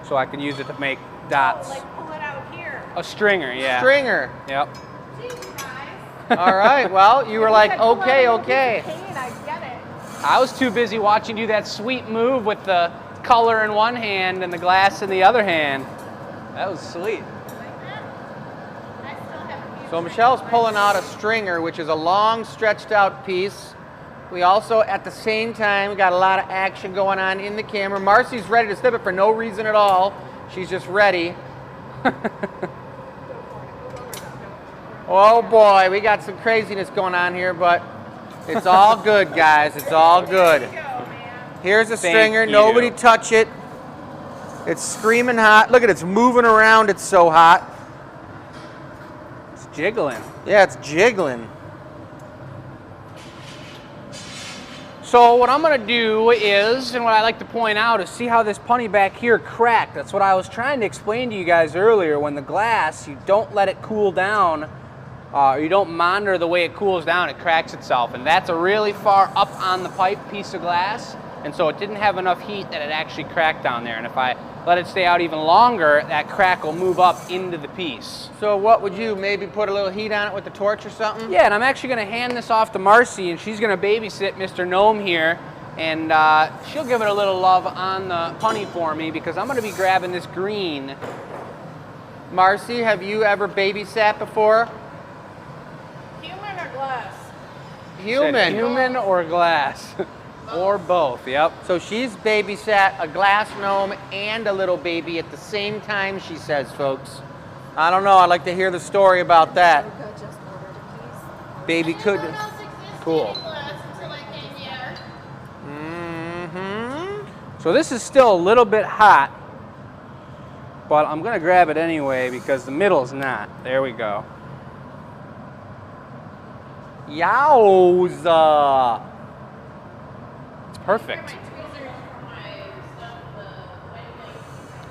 so I can use it to make dots. Oh, like pull it out here. A stringer, yeah. Stringer. Yep. Jeez, guys. All right. Well, you were like, said pull out okay, a little piece of okay. paint, I get it. I was too busy watching you do that sweet move with the color in one hand and the glass in the other hand. That was sweet. Like that? I still have a few. So Michelle's pulling out a stringer, which is a long, stretched out piece. We also, at the same time, got a lot of action going on in the camera. Marcy's ready to snip it for no reason at all. She's just ready. Oh boy, we got some craziness going on here, but it's all good, guys. It's all good. Here's a Thank stringer. you. Nobody touch it. It's screaming hot. Look at it. It's moving around. It's so hot. It's jiggling. Yeah, it's jiggling. So what I'm gonna do is, and what I like to point out is, see how this punny back here cracked. That's what I was trying to explain to you guys earlier. When the glass, you don't let it cool down, you don't monitor the way it cools down, it cracks itself. And that's a really far up on the pipe piece of glass. And so it didn't have enough heat that it actually cracked down there. And if I let it stay out even longer, that crack will move up into the piece. So what would you, maybe put a little heat on it with the torch or something? Yeah, and I'm actually gonna hand this off to Marcy, and she's gonna babysit Mr. Gnome here, and she'll give it a little love on the punny for me, because I'm gonna be grabbing this green. Marcy, have you ever babysat before? Human or glass? Said Human. human or glass? Or both, yep. So she's babysat a glass gnome and a little baby at the same time, she says, folks. I don't know. I'd like to hear the story about that. Just ordered a piece. Baby could. Cool. Until I came here. Mm-hmm. So this is still a little bit hot, but I'm gonna grab it anyway because the middle's not. There we go. Yowza. It's perfect.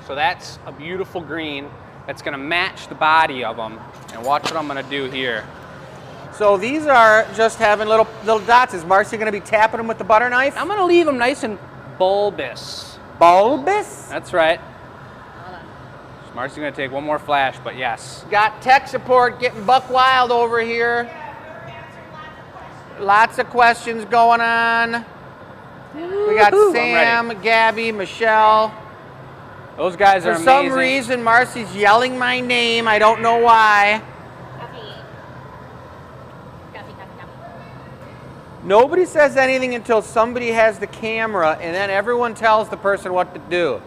So that's a beautiful green that's gonna match the body of them. And watch what I'm gonna do here. So these are just having little dots. Is Marcy going to be tapping them with the butter knife? I'm gonna leave them nice and bulbous. Bulbous? That's right. Marcy's gonna take one more flash, but yes. Got tech support getting buck wild over here. Lots of questions going on. We got Woo-hoo. Sam, Gabby, Michelle. Those guys are For amazing. some reason, Marcy's yelling my name. I don't know why. Coffee. Nobody says anything until somebody has the camera, and then everyone tells the person what to do.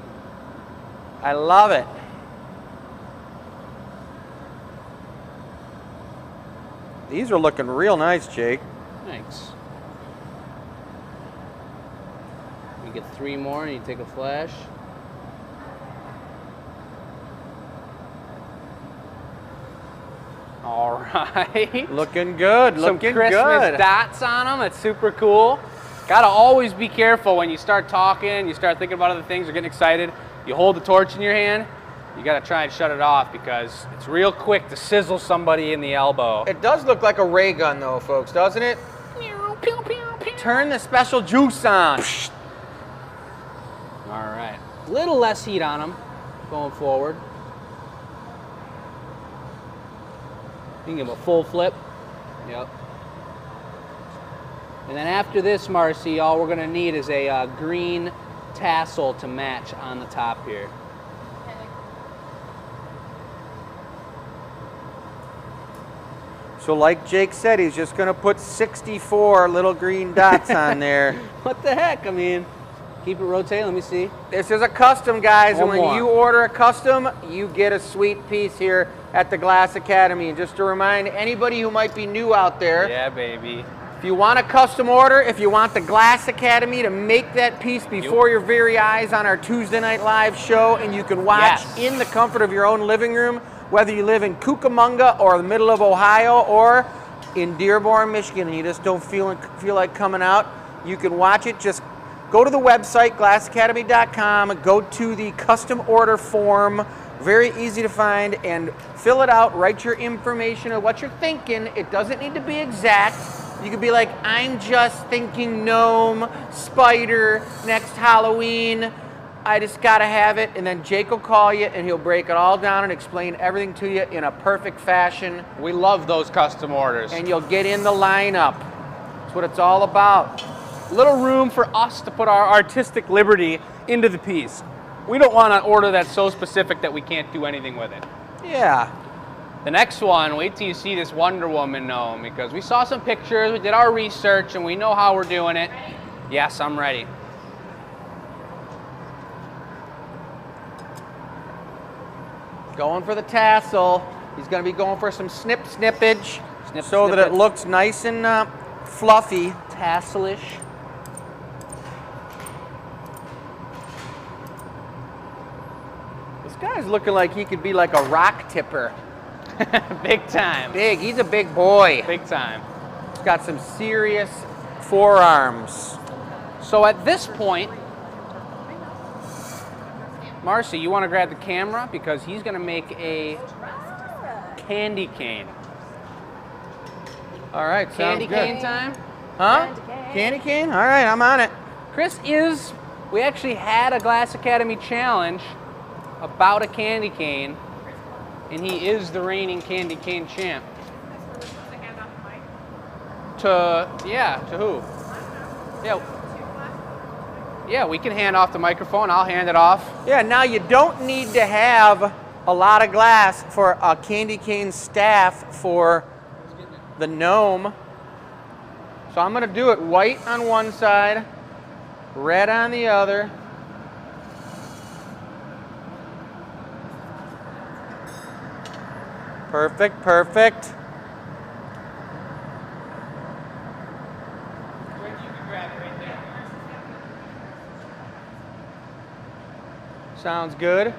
I love it. These are looking real nice, Jake. Thanks. You get 3 more and you take a flash. All right. Looking good, Some looking Christmas good. dots on them. That's super cool. Gotta always be careful when you start talking, you start thinking about other things, you're getting excited. You hold the torch in your hand, you gotta try and shut it off because it's real quick to sizzle somebody in the elbow. It does look like a ray gun though, folks, doesn't it? Turn the special juice on. All right. A little less heat on them going forward. You can give them a full flip. Yep. And then after this, Marcy, all we're gonna need is a green tassel to match on the top here. So like Jake said, he's just gonna put 64 little green dots on there. What the heck? I mean, keep it rotating. Let me see. This is a custom, guys, and One when more. you order a custom, you get a sweet piece here at the Glass Academy. And just to remind anybody who might be new out there, Yeah, baby. If you want a custom order, if you want the Glass Academy to make that piece before your very eyes on our Tuesday Night Live show, and you can watch in the comfort of your own living room, whether you live in Cucamonga or the middle of Ohio or in Dearborn, Michigan, and you just don't feel like coming out, you can watch it. Just go to the website, glassacademy.com, go to the custom order form, very easy to find, and fill it out, write your information of what you're thinking. It doesn't need to be exact. You could be like, I'm just thinking gnome, spider, next Halloween. I just gotta have it. And then Jake will call you and he'll break it all down and explain everything to you in a perfect fashion. We love those custom orders. And you'll get in the lineup. That's what it's all about. Little room for us to put our artistic liberty into the piece. We don't want an order that's so specific that we can't do anything with it. Yeah. The next one, wait till you see this Wonder Woman gnome, because we saw some pictures, we did our research, and we know how we're doing it. Ready? Yes, I'm ready. Going for the tassel. He's gonna be going for some snippage Snip, so that snippet. it looks nice and fluffy. Tasselish. This guy's looking like he could be like a rock tipper. Big time. Big, he's a big boy. Big time. He's got some serious forearms. So at this point, Marcy, you want to grab the camera because he's going to make a candy cane. All right, sounds Candy good. cane time? Huh? Candy cane? All right, I'm on it. Chris we actually had a Glass Academy challenge about a candy cane, and he is the reigning candy cane champ. To who? Yeah, we can hand off the microphone. I'll hand it off. Yeah, now you don't need to have a lot of glass for a candy cane staff for the gnome. So I'm gonna do it white on one side, red on the other. Perfect, perfect. Sounds good.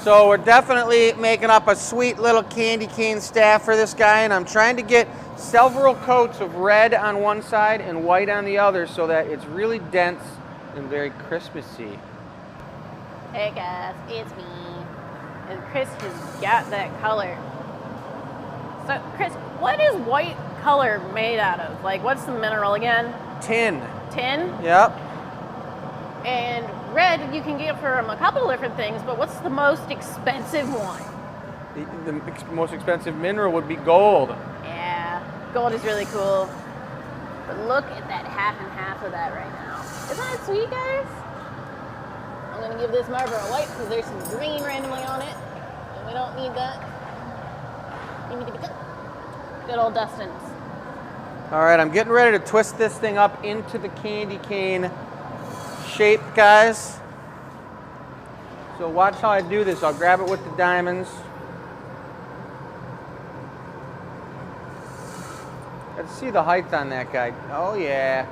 So we're definitely making up a sweet little candy cane staff for this guy, and I'm trying to get several coats of red on one side and white on the other so that it's really dense and very Christmassy. Hey guys, it's me. And Chris has got that color. So Chris, what is white color made out of? Like, what's the mineral again? Tin. Tin? Yep. And red you can get from a couple different things, but what's the most expensive one? The most expensive mineral would be gold. Yeah, gold is really cool. But look at that half and half of that right now. Isn't that sweet, guys? I'm gonna give this marble a white because there's some green randomly on it, and we don't need that. Good old Dustin's. All right, I'm getting ready to twist this thing up into the candy cane shape, guys. So watch how I do this. I'll grab it with the diamonds. Let's see the height on that guy. Oh yeah.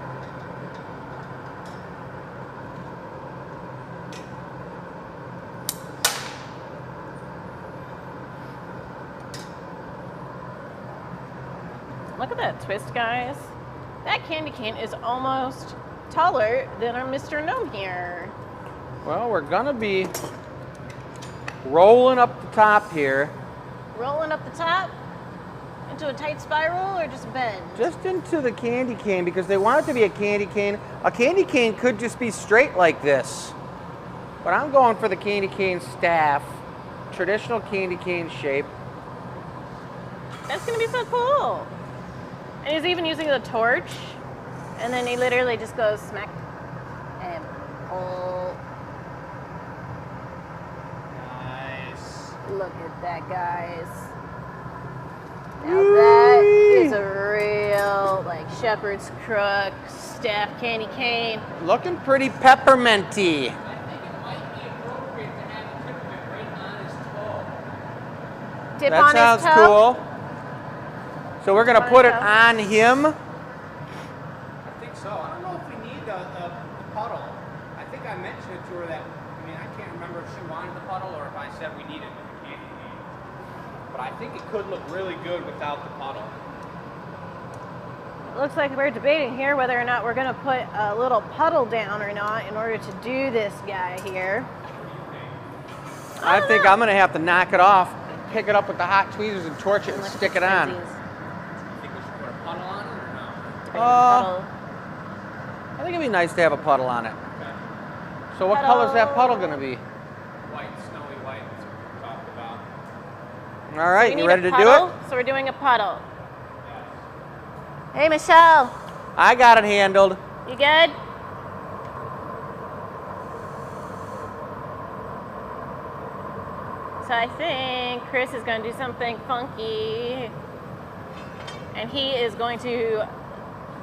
Look at that twist, guys. That candy cane is almost taller than our Mr. Gnome here. Well, we're gonna be rolling up the top here. Rolling up the top into a tight spiral or just bend? Just into the candy cane because they want it to be a candy cane. A candy cane could just be straight like this. But I'm going for the candy cane staff. Traditional candy cane shape. That's gonna be so cool. And he's even using the torch, and then he literally just goes smack and pull. Nice. Look at that, guys. Now that is a real, like, shepherd's crook staff candy cane. Looking pretty pepperminty. Dip That on sounds his toe. cool. So we're gonna put it on him. I think so. I don't know if we need the puddle. I think I mentioned it to her that, I mean, I can't remember if she wanted the puddle or if I said we needed the candy cane. But I think it could look really good without the puddle. Looks like we're debating here whether or not we're gonna put a little puddle down or not in order to do this guy here. I think I'm gonna have to knock it off, pick it up with the hot tweezers and torch it and stick it on. You think we should put a puddle on it or no? I think it'd be nice to have a puddle on it. So what color's that puddle gonna be? White, snowy white, that's what we talked about. All right, We you need ready a to do puddle, it? So we're doing a puddle. Hey, Michelle, I got it handled. you good? So I think Chris is going to do something funky, and he is going to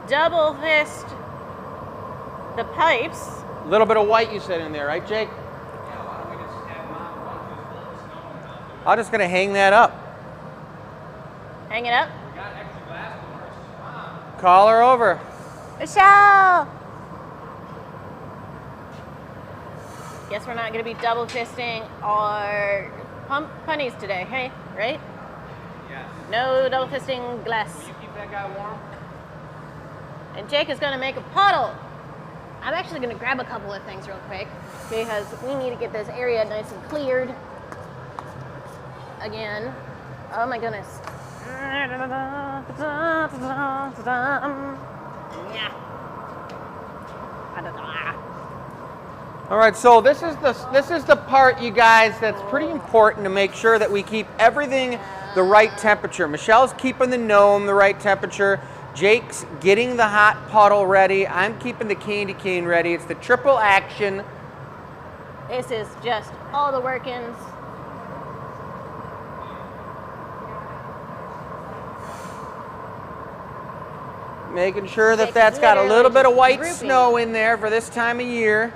double fist the pipes. A little bit of white you said in there, right, Jake? Yeah, why don't we just have them on one just full of snow and I'll do it. I'm just gonna hang that up. Hang it up. We got extra glass doors. Come on. Call her over. Michelle! Guess we're not going to be double fisting our punnies today, hey? Right? Yes. No double fisting glass. Will you keep that guy warm? And Jake is going to make a puddle. I'm actually going to grab a couple of things real quick because we need to get this area nice and cleared. Again. Oh my goodness. Yeah. All right, so this is the part, you guys, that's pretty important to make sure that we keep everything the right temperature. Michelle's keeping the gnome the right temperature. Jake's getting the hot puddle ready. I'm keeping the candy cane ready. It's the triple action. This is just all the workings. Making sure that Jake that's is got a little literally bit of just white drooping. snow in there for this time of year.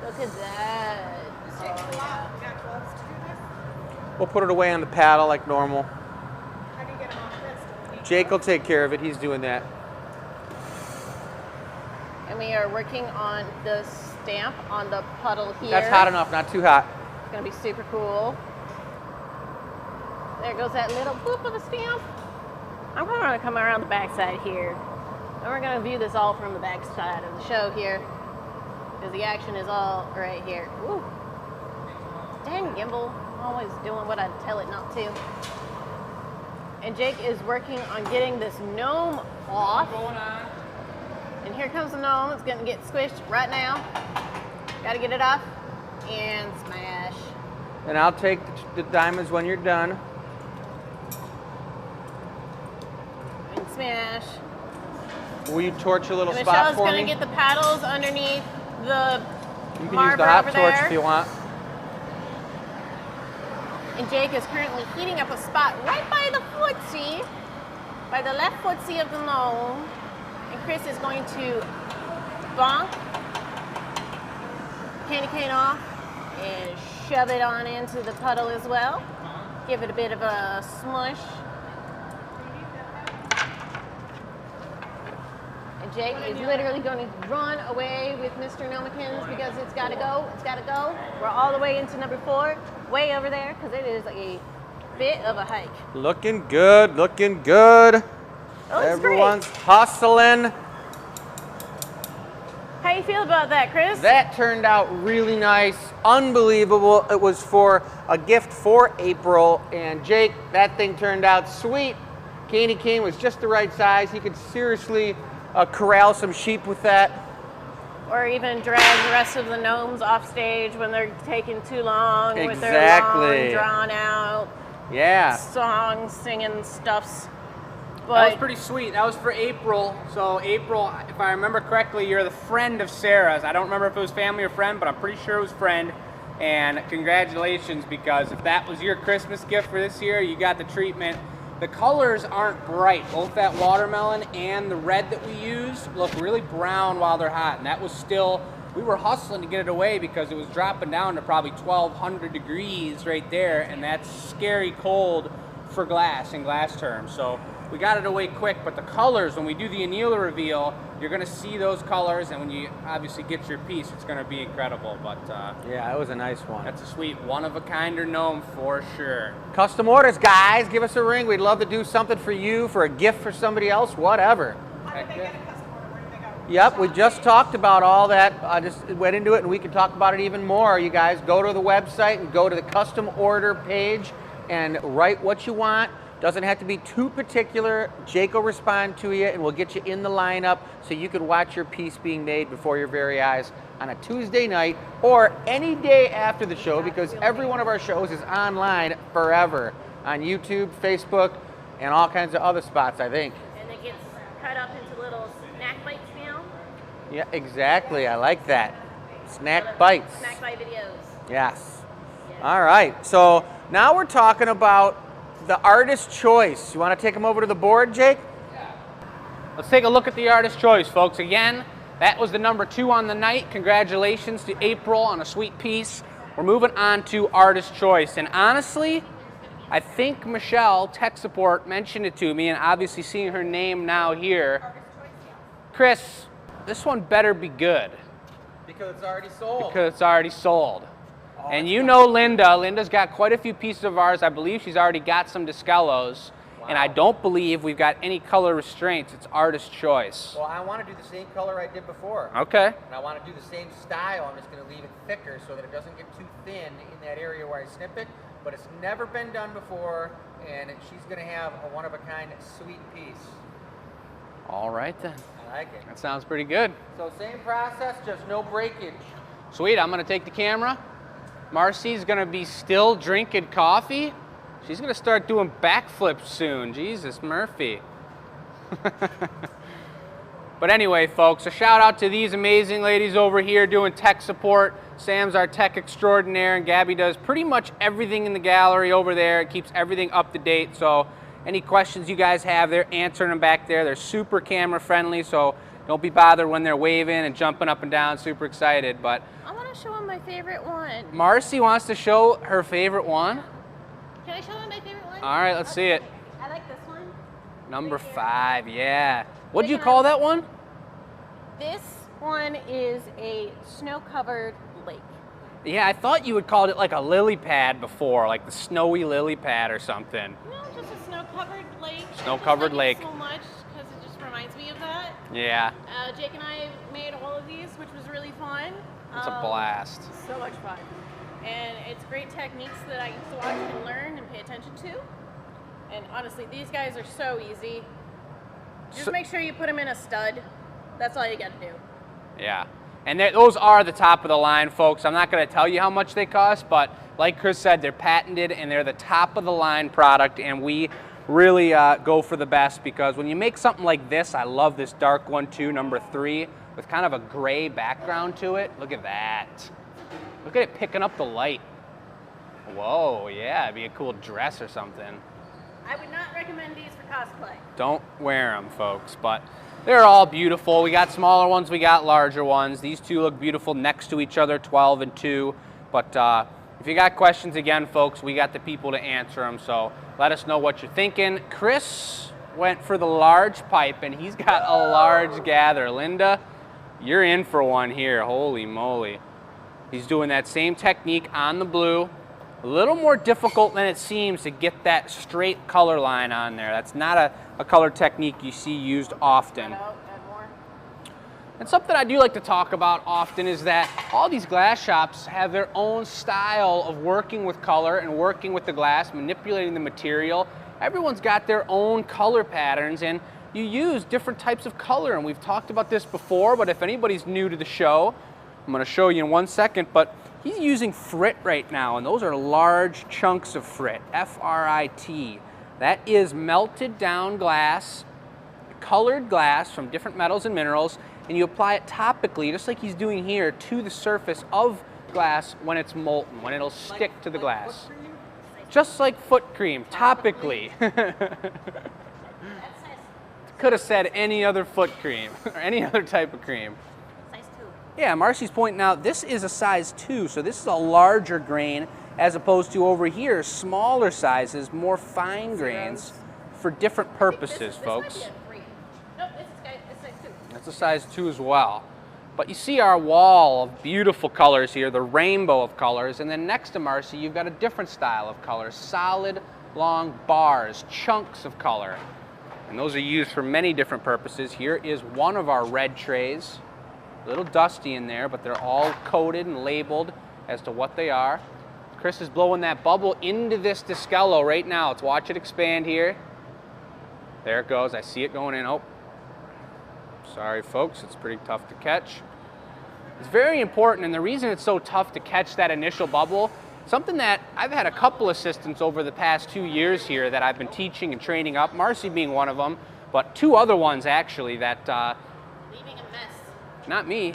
Look at that. This takes a lot. You got gloves to do this? We'll put it away on the paddle like normal. How do you get them off this? Do we need Jake will gloves? take care of it. He's doing that. And we are working on the stamp on the puddle here. That's hot enough, not too hot. It's gonna be super cool. There goes that little boop of a stamp. I'm gonna come around the back side here. And we're gonna view this all from the back side of the show here. Because the action is all right here. Woo. Dang gimbal, always doing what I tell it not to. And Jake is working on getting this gnome off. Going on. And here comes the gnome. It's gonna get squished right now. Gotta get it off and smash. And I'll take the diamonds when you're done. And smash. Will you torch a little And spot Michelle's for gonna me? get the paddles underneath the You can use marble the hot over torch there. if you want. And Jake is currently heating up a spot right by the footsie, by the left footsie of the gnome. And Chris is going to bonk candy cane off and shove it on into the puddle as well. Give it a bit of a smush. And Jake is literally going to run away with Mr. Gnomikins because it's got to go. It's got to go. We're all the way into number 4, way over there, because it is a bit of a hike. Looking good, looking good. It looks Everyone's great. hustling. How you feel about that, Chris? That turned out really nice, unbelievable. It was for a gift for April, and Jake, that thing turned out sweet. Candy cane was just the right size. He could seriously corral some sheep with that. Or even drag the rest of the gnomes off stage when they're taking too long with their Exactly. long, drawn out Yeah. song singing stuffs. That was But pretty sweet. That was for April. So April, if I remember correctly, you're the friend of Sarah's. I don't remember if it was family or friend, but I'm pretty sure it was friend. And congratulations, because if that was your Christmas gift for this year, you got the treatment. The colors aren't bright. Both that watermelon and the red that we used look really brown while they're hot. And that was still we were hustling to get it away because it was dropping down to probably 1,200 degrees right there, and that's scary cold for glass in glass terms. So we got it away quick, but the colors, when we do the annealer reveal, you're gonna see those colors, and when you obviously get your piece, it's gonna be incredible. But Yeah, it was a nice one. that's a sweet one-of-a-kind or gnome for sure. Custom orders, guys. Give us a ring. We'd love to do something for you, for a gift for somebody else, whatever. How do they get a custom order? Where do they go? Yep, we just talked about all that. I just went into it, and we can talk about it even more. You guys go to the website and go to the custom order page and write what you want. Doesn't have to be too particular. Jake will respond to you, and we'll get you in the lineup so you can watch your piece being made before your very eyes on a Tuesday night or any day after the show, because every one of our shows is online forever on YouTube, Facebook, and all kinds of other spots, I think. And it gets cut up into little snack bites now. Yeah, exactly. I like that. Snack bites. Snack bite videos. Yes. All right. So now we're talking about the artist choice. You want to take them over to the board, Jake? Let's take a look at the artist choice, folks. Again, that was the number 2 on the night. Congratulations to April on a sweet piece. We're moving on to artist choice. And honestly, I think Michelle, tech support, mentioned it to me, and obviously seeing her name now here. Chris, this one better be good Because it's already sold. because it's already sold. And you know Linda. Linda's got quite a few pieces of ours. I believe she's already got some Diskellos. And I don't believe we've got any color restraints. It's artist choice. Well, I want to do the same color I did before. Okay. And I want to do the same style. I'm just going to leave it thicker so that it doesn't get too thin in that area where I snip it. But it's never been done before, and she's going to have a one-of-a-kind sweet piece. All right then. I like it. That sounds pretty good. So same process, just no breakage. Sweet, I'm gonna take the camera. Marcy's gonna be still drinking coffee. She's gonna start doing backflips soon. Jesus, Murphy. But anyway, folks, a shout out to these amazing ladies over here doing tech support. Sam's our tech extraordinaire, and Gabby does pretty much everything in the gallery over there. It keeps everything up to date. So any questions you guys have, they're answering them back there. They're super camera friendly, so don't be bothered when they're waving and jumping up and down, super excited. But I want to show him my favorite one. Marcy wants to show her favorite one. Can I show him my favorite one? All right, let's see it. I like this one. Number 5, yeah. What'd you call that one? This one is a snow-covered lake. Yeah, I thought you had called it like a lily pad before, like the snowy lily pad or something. No, just a snow-covered lake. Snow-covered I lake. just like it so much because it just reminds me of that. Yeah, Jake and I made all of these, which was really fun. it's a blast. So much fun. And it's great techniques that I get to watch and learn and pay attention to. And honestly, these guys are so easy. Just So- make sure you put them in a stud. That's all you got to do. Yeah, and those are the top of the line, folks. I'm not going to tell you how much they cost, but like Chris said, they're patented and they're the top of the line product, and we really go for the best because when you make something like this, I love this dark one too, number 3, with kind of a gray background to it. Look at that. Look at it picking up the light. Whoa, yeah, it'd be a cool dress or something. I would not recommend these for cosplay. Don't wear them, folks, but they're all beautiful. We got smaller ones, we got larger ones. These two look beautiful next to each other, 12 and 2. But if you got questions, again, folks, we got the people to answer them, so let us know what you're thinking. Chris went for the large pipe, and he's got a large gather. Linda, you're in for one here. Holy moly. He's doing that same technique on the blue. A little more difficult than it seems to get that straight color line on there. That's not a color technique you see used often. Add more. And something I do like to talk about often is that all these glass shops have their own style of working with color and working with the glass, manipulating the material. Everyone's got their own color patterns, and you use different types of color. And we've talked about this before, but if anybody's new to the show, I'm going to show you in 1 second, but he's using frit right now, and those are large chunks of frit, F-R-I-T. That is melted down glass, colored glass from different metals and minerals, and you apply it topically, just like he's doing here, to the surface of glass when it's molten, when it'll stick to the glass. Just like foot cream, topically. Could have said any other foot cream, or any other type of cream. Size Yeah, Marcy's pointing out this is a size 2, so this is a larger grain as opposed to over here, smaller sizes, more fine grains for different purposes, folks. This might be a 3. Nope, this is size 2. That's a size 2 as well. But you see our wall of beautiful colors here, the rainbow of colors, and then next to Marcy, you've got a different style of colors, solid, long bars, chunks of color. And those are used for many different purposes. Here is one of our red trays. A little dusty in there, but they're all coded and labeled as to what they are. Chris is blowing that bubble into this Discello right now. Let's watch it expand here. There it goes. I see it going in. Oh, sorry folks, it's pretty tough to catch. It's very important, and the reason it's so tough to catch that initial bubble, something that I've had a couple assistants over the past 2 years here that I've been teaching and training up, Marcy being one of them, but 2 other ones actually that Leaving a mess. not me.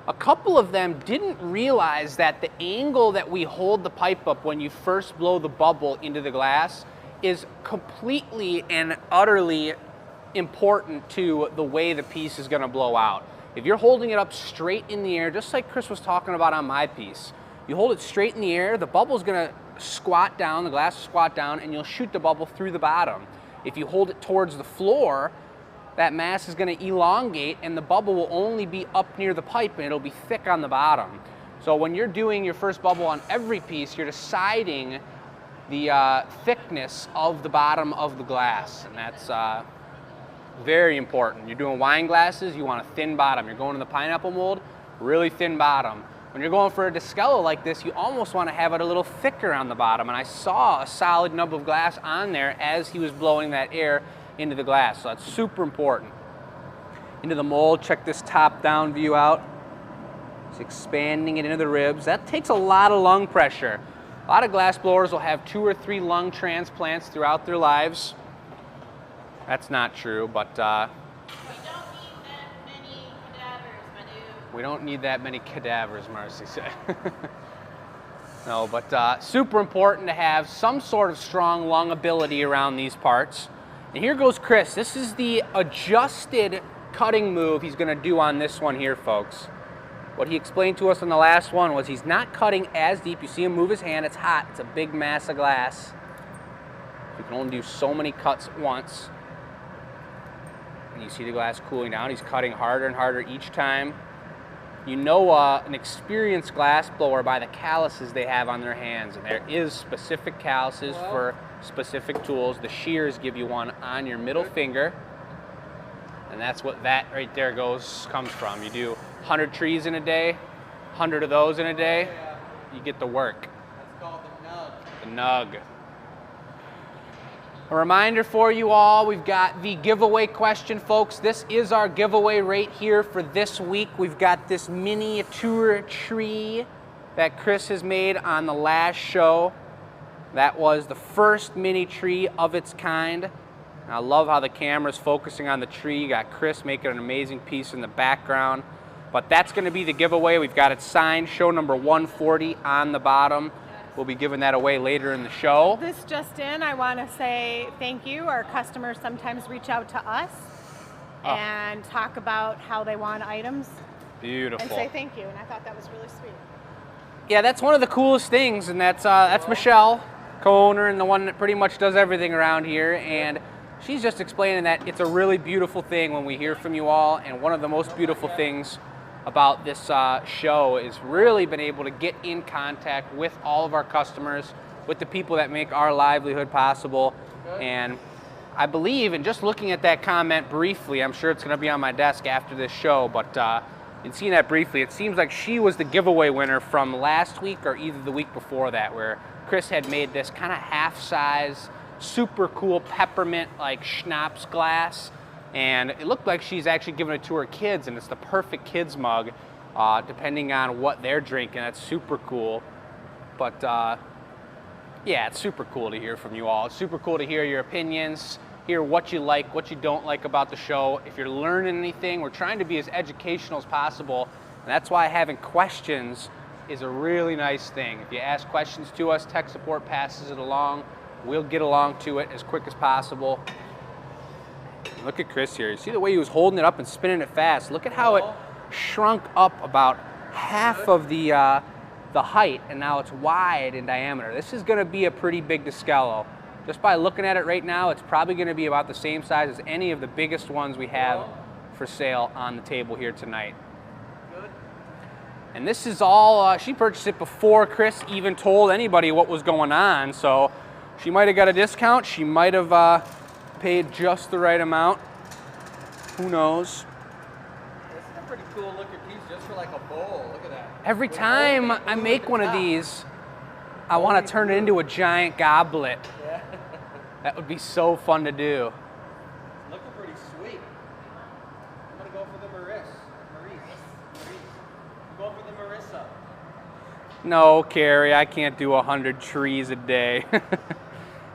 A couple of them didn't realize that the angle that we hold the pipe up when you first blow the bubble into the glass is completely and utterly important to the way the piece is going to blow out. If you're holding it up straight in the air, just like Chris was talking about on my piece, you hold it straight in the air, the bubble's going to squat down, the glass will squat down, and you'll shoot the bubble through the bottom. If you hold it towards the floor, that mass is going to elongate and the bubble will only be up near the pipe and it'll be thick on the bottom. So when you're doing your first bubble on every piece, you're deciding the thickness of the bottom of the glass, and that's very important. You're doing wine glasses, you want a thin bottom. You're going to the pineapple mold, really thin bottom. When you're going for a Discello like this, you almost want to have it a little thicker on the bottom, and I saw a solid nub of glass on there as he was blowing that air into the glass, so that's super important. Into the mold, check this top-down view out. It's expanding it into the ribs. That takes a lot of lung pressure. A lot of glass blowers will have 2 or 3 lung transplants throughout their lives. That's not true, but We don't need that many cadavers, my dude. we don't need that many cadavers, Marcy said. No, but super important to have some sort of strong lung ability around these parts. And here goes Chris. This is the adjusted cutting move he's going to do on this one here, folks. What he explained to us on the last one was he's not cutting as deep. You see him move his hand. It's hot. It's a big mass of glass. You can only do so many cuts at once. And you see the glass cooling down. He's cutting harder and harder each time. You know an experienced glass blower by the calluses they have on their hands. And there is specific calluses for specific tools. The shears give you one on your middle finger. And that's what that right there comes from. You do 100 trees in a day, 100 of those in a day, you get the work. That's called the nug. The nug. A reminder for you all, we've got the giveaway question, folks. This is our giveaway right here for this week. We've got this miniature tree that Chris has made on the last show. That was the first mini tree of its kind. And I love how the camera's focusing on the tree. You got Chris making an amazing piece in the background. But that's going to be the giveaway. We've got it signed, show number 140 on the bottom. We'll be giving that away later in the show. This just in, I want to say thank you. Our customers sometimes reach out to us and talk about how they want items Beautiful. and say thank you. And I thought that was really sweet. Yeah, that's one of the coolest things, and that's Michelle, co-owner and the one that pretty much does everything around here. And she's just explaining that it's a really beautiful thing when we hear from you all, and one of the most beautiful things about this show is really been able to get in contact with all of our customers, with the people that make our livelihood possible. And I believe, and just looking at that comment briefly, I'm sure it's going to be on my desk after this show, but in seeing that briefly, it seems like she was the giveaway winner from last week or either the week before that, where Chris had made this kind of half-size, super cool peppermint like schnapps glass. And it looked like she's actually giving it to her kids, and it's the perfect kids mug, depending on what they're drinking. That's super cool. But yeah, it's super cool to hear from you all. It's super cool to hear your opinions, hear what you like, what you don't like about the show. If you're learning anything, we're trying to be as educational as possible. And that's why having questions is a really nice thing. If you ask questions to us, tech support passes it along. We'll get along to it as quick as possible. Look at Chris here. You see the way he was holding it up and spinning it fast. Look at how shrunk up about half of the height, and now it's wide in diameter. This is going to be a pretty big Discello. Just by looking at it right now, it's probably going to be about the same size as any of the biggest ones we have for sale on the table here tonight. Good. And this is all, she purchased it before Chris even told anybody what was going on, so she might have got a discount. She might have paid just the right amount. Who knows? This is a pretty cool looking piece just for like a bowl. Look at that. Every time I make one of these, I want to turn it into a giant goblet. Yeah. That would be so fun to do. Looking pretty sweet. I'm gonna go for the Maurice. Go for the Marissa. No, Carrie, I can't do 100 trees a day.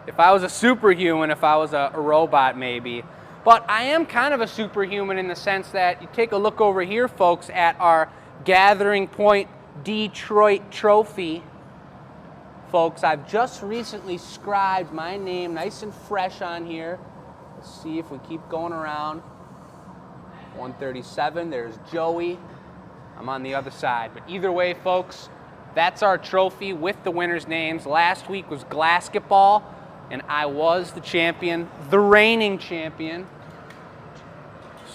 If I was a superhuman, if I was a robot, maybe. But I am kind of a superhuman in the sense that you take a look over here, folks, at our Gathering Point Detroit trophy. Folks, I've just recently scribed my name nice and fresh on here. Let's see if we keep going around. 137, there's Joey. I'm on the other side. But either way, folks, that's our trophy with the winners' names. Last week was Glasketball, and I was the champion, the reigning champion.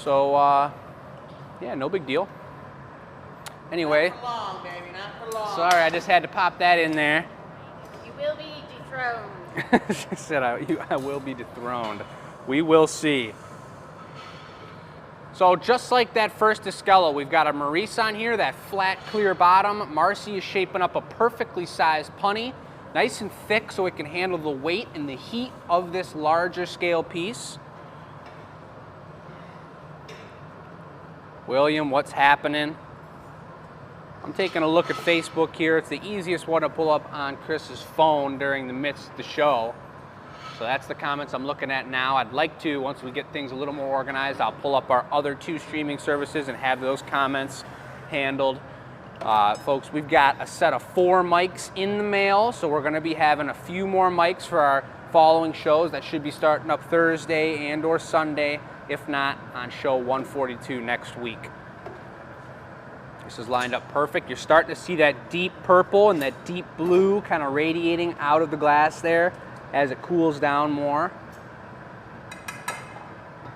So, yeah, no big deal. Anyway, Not for long, baby, not for long. sorry, I just had to pop that in there. You will be dethroned. She said, I will be dethroned. We will see. So just like that first Discello, we've got a Maurice on here, that flat, clear bottom. Marcy is shaping up a perfectly sized punny, nice and thick so it can handle the weight and the heat of this larger scale piece. William, what's happening? I'm taking a look at Facebook here. It's the easiest one to pull up on Chris's phone during the midst of the show. So that's the comments I'm looking at now. I'd like to, once we get things a little more organized, I'll pull up our other 2 streaming services and have those comments handled. Folks, we've got a set of 4 mics in the mail, so we're gonna be having a few more mics for our following shows that should be starting up Thursday and or Sunday, if not on show 142 next week. This is lined up perfect. You're starting to see that deep purple and that deep blue kind of radiating out of the glass there as it cools down more.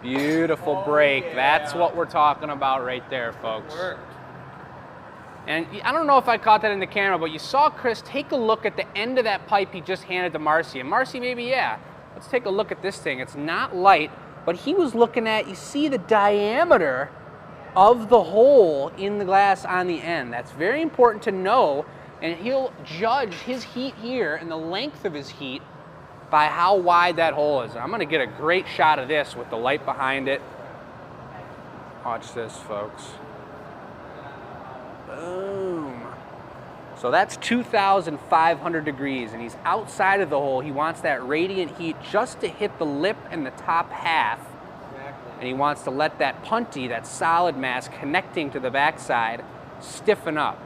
Beautiful break. Yeah. That's what we're talking about right there, folks. Worked. And I don't know if I caught that in the camera, but you saw Chris take a look at the end of that pipe he just handed to Marcy. And Marcy, maybe, yeah, let's take a look at this thing. It's not light, but he was looking at, you see the diameter of the hole in the glass on the end. That's very important to know, and he'll judge his heat here and the length of his heat by how wide that hole is. I'm gonna get a great shot of this with the light behind it. Watch this, folks. Boom. So that's 2,500 degrees, and he's outside of the hole. He wants that radiant heat just to hit the lip and the top half. And he wants to let that punty, that solid mass connecting to the backside, stiffen up.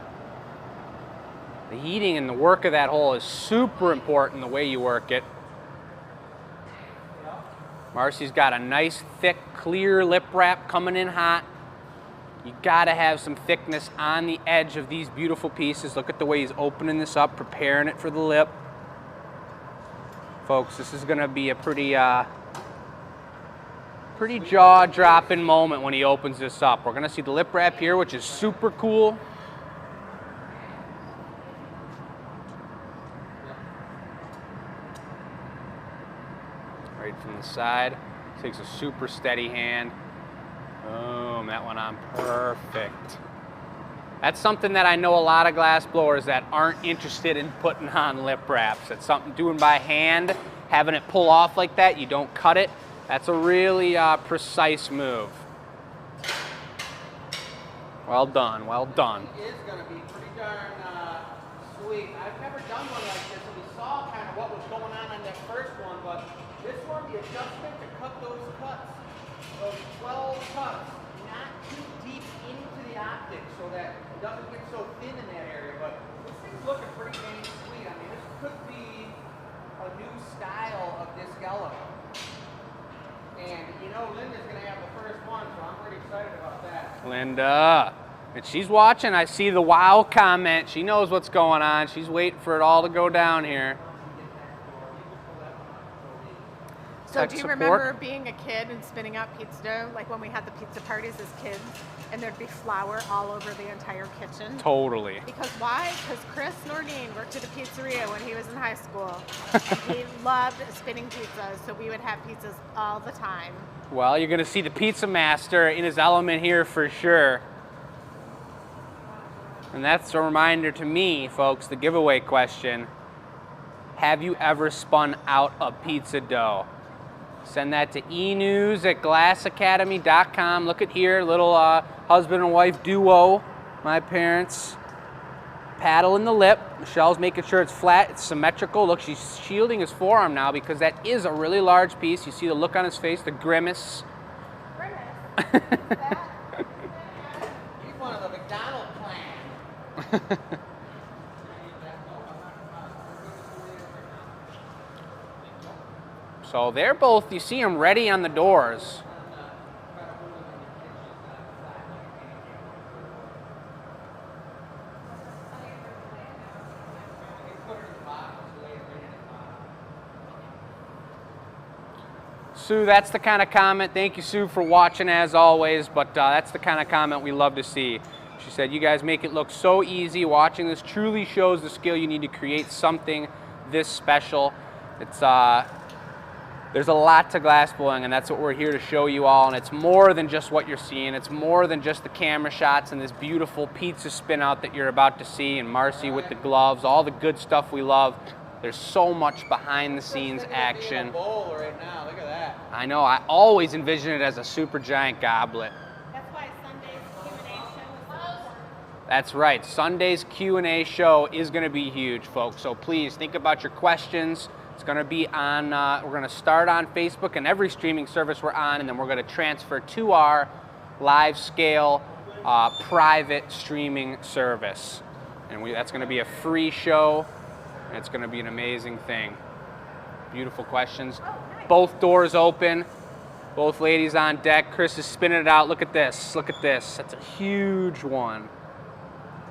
The heating and the work of that hole is super important, the way you work it. Marcy's got a nice, thick, clear lip wrap coming in hot. You gotta have some thickness on the edge of these beautiful pieces. Look at the way he's opening this up, preparing it for the lip. Folks, this is gonna be a pretty jaw-dropping moment when he opens this up. We're gonna see the lip wrap here, which is super cool. Right from the side, takes a super steady hand. Boom, that went on perfect. That's something that I know a lot of glass blowers that aren't interested in putting on lip wraps. It's something doing by hand, having it pull off like that, you don't cut it. That's a really precise move. Well done, well done. It is going to be pretty darn sweet. I've never done one like this, and we saw kind of what was going on that first one, but this one, the adjustment to cut those cuts, those 12 cuts, not too deep into the optic so that it doesn't get so thin in that area, but this thing's looking pretty dang sweet. I mean, this could be a new style of Discello. And you know Linda's going to have the first one, so I'm pretty excited about that. Linda. And she's watching. I see the wow comment. She knows what's going on. She's waiting for it all to go down here. So Tech do you support. remember being a kid and spinning out pizza dough? Like when we had the pizza parties as kids and there'd be flour all over the entire kitchen? Totally. Because why? Because Chris Nordine worked at a pizzeria when he was in high school. And he loved spinning pizzas, so we would have pizzas all the time. Well, you're going to see the pizza master in his element here for sure. And that's a reminder to me, folks, the giveaway question. Have you ever spun out a pizza dough? Send that to enews@glassacademy.com. Look at here, little husband and wife duo. My parents paddling the lip. Michelle's making sure it's flat, it's symmetrical. Look, she's shielding his forearm now because that is a really large piece. You see the look on his face, the grimace. He's one of the McDonald clan. So they're both, you see them ready on the doors. Sue, that's the kind of comment. Thank you, Sue, for watching as always, but that's the kind of comment we love to see. She said, you guys make it look so easy. Watching this truly shows the skill you need to create something this special. It's there's a lot to glass blowing, and that's what we're here to show you all. And it's more than just what you're seeing. It's more than just the camera shots and this beautiful pizza spin out that you're about to see, and Marcy with the gloves, all the good stuff we love. There's so much behind the scenes action. Bowl right now. Look at that. I know, I always envision it as a super giant goblet. That's why Sunday's Q&A show is so important. That's right, Sunday's Q&A show is gonna be huge, folks. So please think about your questions. It's gonna be on, we're gonna start on Facebook and every streaming service we're on, and then we're gonna transfer to our live scale private streaming service. And that's gonna be a free show, and it's gonna be an amazing thing. Beautiful questions. Both doors open, both ladies on deck. Chris is spinning it out. Look at this, look at this. That's a huge one.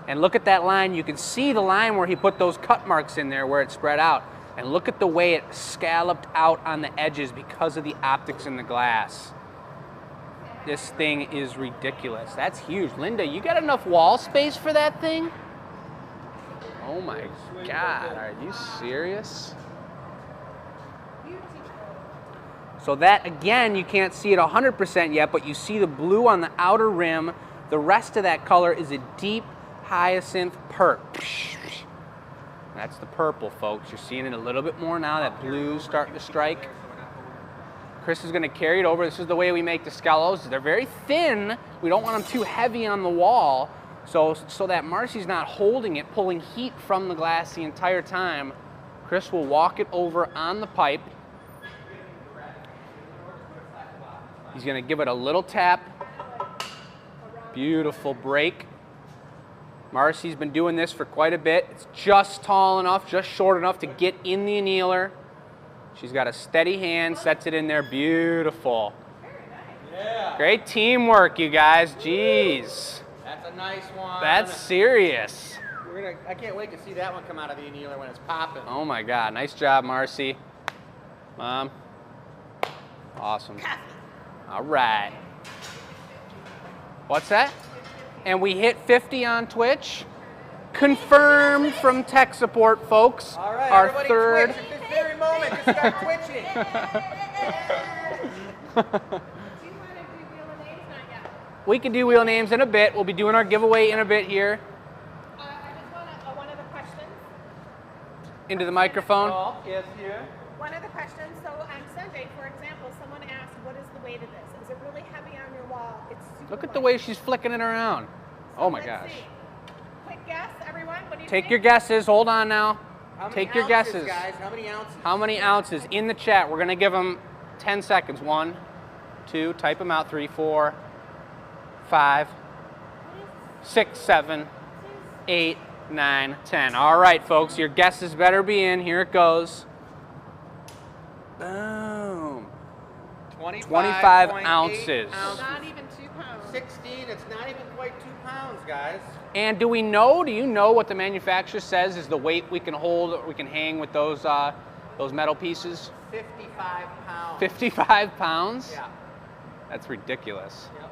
And look at that line. You can see the line where he put those cut marks in there where it spread out. And look at the way it scalloped out on the edges because of the optics in the glass. This thing is ridiculous. That's huge. Linda, you got enough wall space for that thing? Oh my God, are you serious? So that, again, you can't see it 100% yet, but you see the blue on the outer rim. The rest of that color is a deep hyacinth purple. That's the purple, folks. You're seeing it a little bit more now. That blue's starting to strike. Chris is going to carry it over. This is the way we make the Descallos. They're very thin. We don't want them too heavy on the wall, so that Marcy's not holding it, pulling heat from the glass the entire time. Chris will walk it over on the pipe. He's going to give it a little tap. Beautiful break. Marcy's been doing this for quite a bit. It's just tall enough, just short enough to get in the annealer. She's got a steady hand, sets it in there. Beautiful. Yeah. Great teamwork, you guys. Jeez. That's a nice one. That's serious. I can't wait to see that one come out of the annealer when it's popping. Oh my God. Nice job, Marcy. Mom. Awesome. All right. What's that? And we hit 50 on Twitch. Confirmed from tech support, folks. All right, Our everybody third. Twitch at this very moment. Just start twitching. Do you want to do wheel of names? Not yet. We can do wheel names in a bit. We'll be doing our giveaway in a bit here. I just want to, one of the questions. Into the microphone. Oh, yes, here. One of the questions, so on Sunday, for example, someone asked, what is the weight of this? Is it really heavy on your wall? It's super Look at the light. way she's flicking it around. Oh my Let's gosh. see. Quick guess, everyone. What do you Take think? your guesses. Hold on now. How many Take your ounces, guesses. guys? How many ounces? How many ounces? In the chat, we're going to give them 10 seconds. 1, 2, type them out. 3, 4, 5, 6, 7, 8, 9, 10. All right, folks, your guesses better be in. Here it goes. Boom. 25 ounces. Not even 2 pounds. 16. It's not even quite 2 pounds, guys. And do you know what the manufacturer says is the weight we can hold, or we can hang with those metal pieces? 55 pounds. 55 pounds? Yeah. That's ridiculous. Yep.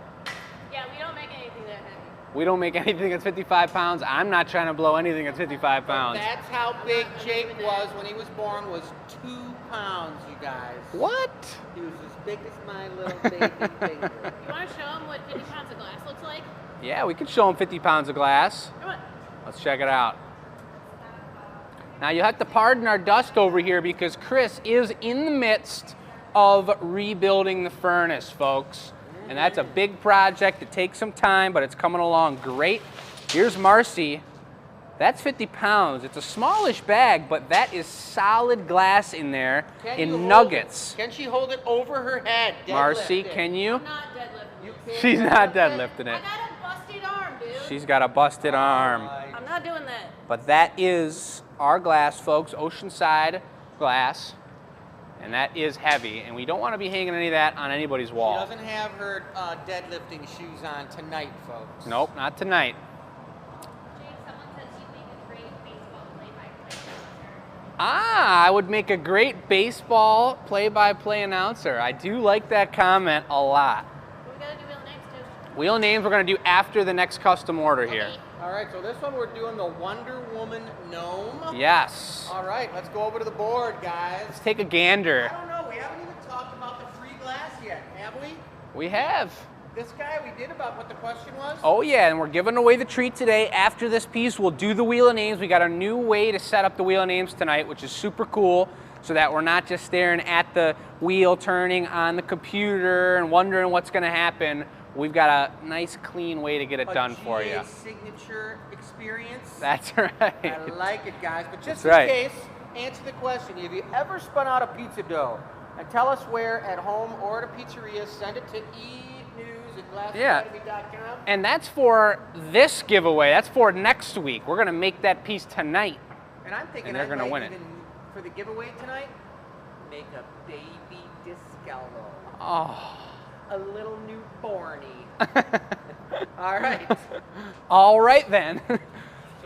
Yeah, we don't make anything that heavy. We don't make anything that's 55 pounds. I'm not trying to blow anything that's 55 pounds. That's how big Jake was when he was born, was 2 pounds, you guys. What? He was as big as my little baby finger. You want to show them what 50 pounds of glass looks like? Yeah, we could show them 50 pounds of glass. Come on. Let's check it out. Now you have to pardon our dust over here because Chris is in the midst of rebuilding the furnace, folks. And that's a big project. It takes some time, but it's coming along great. Here's Marcy. That's 50 pounds. It's a smallish bag, but that is solid glass in there in nuggets. Can she hold it over her head? Marcy, Deadlift it. can you? I'm not deadlifting. You can't She's not deadlift it? deadlifting I it. got a busted arm, dude. She's got a busted arm. I'm not doing that. But that is our glass, folks, Oceanside glass. And that is heavy, and we don't want to be hanging any of that on anybody's She wall. doesn't have her deadlifting shoes on tonight, folks. Nope, not tonight. Jake, someone says you make a great baseball play-by-play announcer. Ah, I would make a great baseball play-by-play announcer. I do like that comment a lot. But we gotta do real names too. Wheel names we're going to do after the next custom order here. Okay. All right, so this one we're doing the Wonder Woman gnome. Yes. All right, let's go over to the board, guys. Let's take a gander. I don't know, we haven't even talked about the free glass yet, have we? We have. This guy, we did about what the question was? Oh yeah, and we're giving away the treat today. After this piece, we'll do the wheel of names. We got a new way to set up the wheel of names tonight, which is super cool, so that we're not just staring at the wheel turning on the computer and wondering what's going to happen. We've got a nice, clean way to get it done for you. GA signature experience. That's right. I like it, guys. But just That's right. in case, answer the question. Have you ever spun out a pizza dough? And tell us where, at home or at a pizzeria. Send it to enews@glassacademy.com. And that's for this giveaway. That's for next week. We're going to make that piece tonight. And I'm thinking And they're I gonna might win it. even, for the giveaway tonight, make a baby Discallo. Oh. A little newborny. All right. All right then. So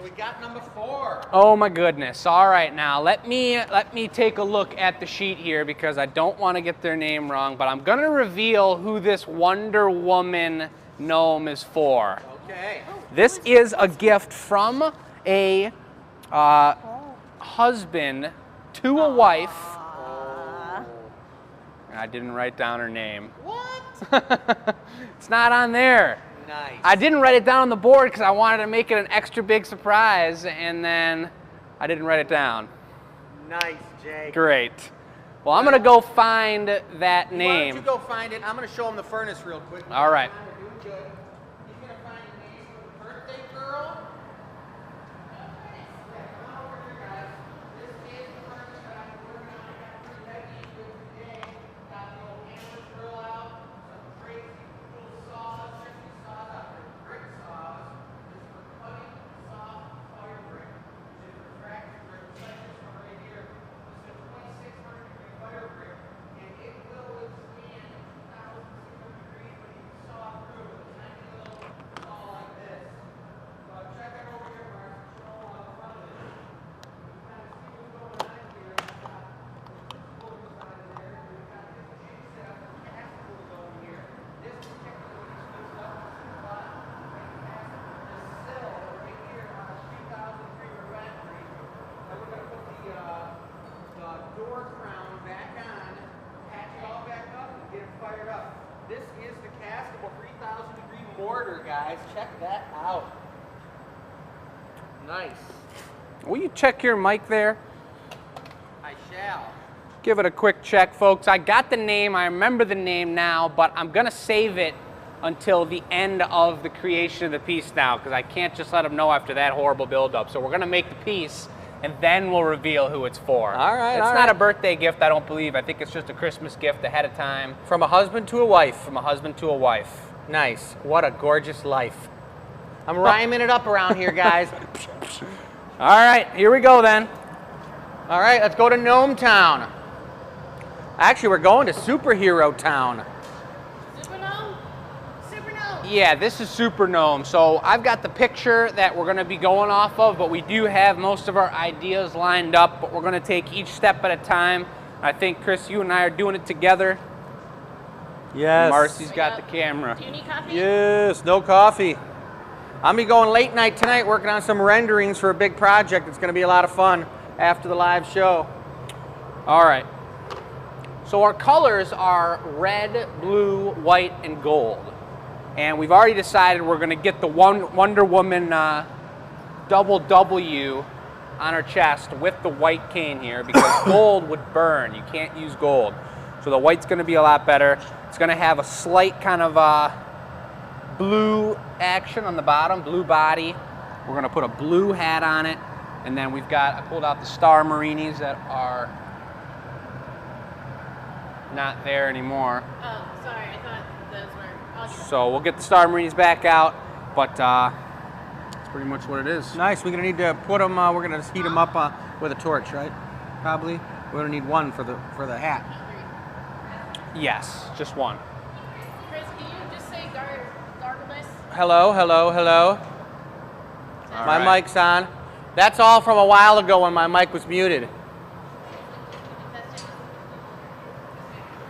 we got number 4. Oh my goodness. All right, now let me take a look at the sheet here because I don't want to get their name wrong, but I'm going to reveal who this Wonder Woman gnome is for. Okay. This is a gift from a husband to a wife. Oh. I didn't write down her name. What? It's not on there. Nice. I didn't write it down on the board because I wanted to make it an extra big surprise, and then I didn't write it down. Nice, Jake. Great. Well, I'm going to go find that Why don't name. you go find it? I'm going to show him the furnace real quick. All right. We're doing good. He's going to find a name for the birthday girl. Door crown back on, patch it all back up, and get it fired up. This is the castable 3,000 degree mortar, guys. Check that out. Nice. Will you check your mic there? I shall. Give it a quick check, folks. I got the name. I remember the name now, but I'm going to save it until the end of the creation of the piece now because I can't just let them know after that horrible buildup. So we're going to make the piece, and then we'll reveal who it's for. All right, It's all not right. a birthday gift, I don't believe. I think it's just a Christmas gift ahead of time From a husband to a wife. from a husband to a wife. Nice. What a gorgeous life. I'm rhyming it up around here, guys. All right, here we go then. All right, let's go to Gnome Town. Actually, we're going to Superhero Town. Super gnome? Super gnome. Yeah, this is Super Gnome. So I've got the picture that we're gonna be going off of, but we do have most of our ideas lined up, but we're gonna take each step at a time. I think, Chris, you and I are doing it together. Yes. Marcy's got the camera. Do you need coffee? Yes, no coffee. I'm gonna be going late night tonight working on some renderings for a big project. It's gonna be a lot of fun after the live show. All right. So our colors are red, blue, white, and gold. And we've already decided we're gonna get the Wonder Woman double W on her chest with the white cane here because gold would burn. You can't use gold. So the white's gonna be a lot better. It's gonna have a slight kind of blue action on the bottom, blue body. We're gonna put a blue hat on it. And then we've got, I pulled out the Star Marinis that are not there anymore. Oh, sorry. I thought those were. I'll get So we'll get the Star Marinis back out, but that's pretty much what it is. Nice. We're gonna need to put them. We're gonna just heat them up with a torch, right? Probably. We're gonna need one for the hat. Yes, just one. Chris, can you just say gargleless? Hello, hello, hello. All My right. mic's on. That's all from a while ago when my mic was muted.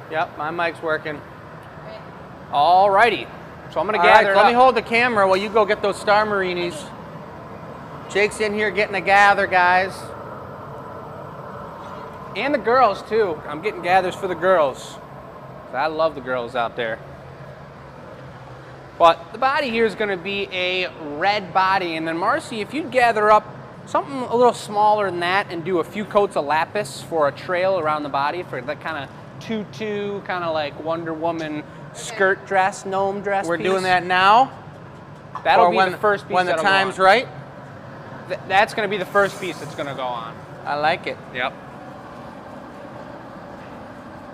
Yep, my mic's working. All righty. So I'm gonna All gather right, it let up. me hold the camera while you go get those Star Marinis. Jake's in here getting a gather, guys. And the girls too. I'm getting gathers for the girls. I love the girls out there. But the body here is gonna be a red body. And then Marcy, if you'd gather up something a little smaller than that and do a few coats of lapis for a trail around the body for that kind of tutu, kind of like Wonder Woman skirt dress, gnome dress We're piece. doing that now. That'll Or be when, the first piece when the that'll go time's on. right. That's gonna be the first piece that's gonna go on. I like it. Yep.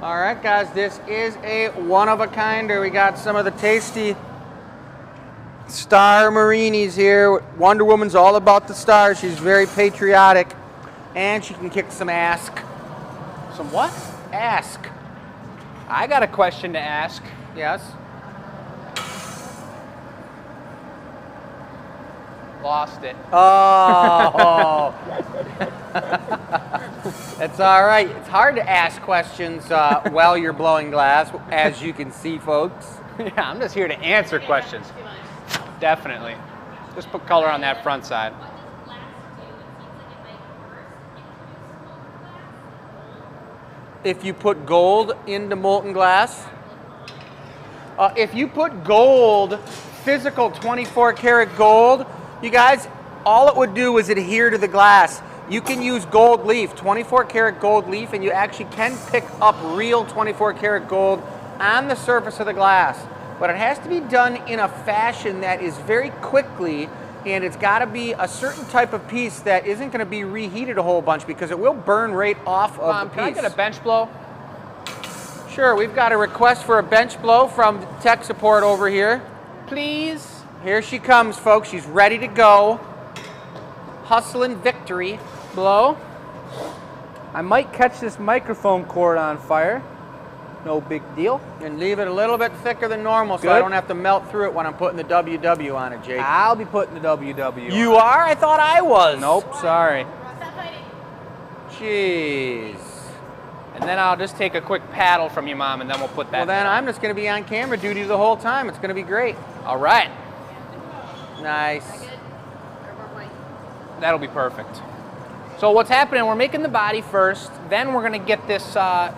All right, guys, this is a one-of-a-kinder. We got some of the tasty Star Marinis here. Wonder Woman's all about the stars. She's very patriotic, and she can kick some ass. Some what? Ask. I got a question to ask. Yes. Lost it. Oh. That's all right. It's hard to ask questions while you're blowing glass, as you can see, folks. Yeah, I'm just here to answer questions. Definitely. Just put color on that front side. If you put gold into molten glass, if you put gold, physical 24 karat gold, you guys, all it would do is adhere to the glass. You can use gold leaf, 24 karat gold leaf, and you actually can pick up real 24 karat gold on the surface of the glass. But it has to be done in a fashion that is very quickly, and it's got to be a certain type of piece that isn't going to be reheated a whole bunch because it will burn right off of the piece. Can I get a bench blow? Sure, we've got a request for a bench blow from tech support over here. Please. Here she comes, folks. She's ready to go. Hustling victory. Blow. I might catch this microphone cord on fire. No big deal. And leave it a little bit thicker than normal so I don't have to melt through it when I'm putting the WW on it, Jake. I'll be putting the WW You on. are? I thought I was. Nope, sorry. Stop fighting. Jeez. And then I'll just take a quick paddle from you, Mom, and then we'll put that Well, then down. I'm just going to be on camera duty the whole time. It's going to be great. All right. Nice. Good? Or more white? That'll be perfect. So what's happening, we're making the body first, then we're gonna get this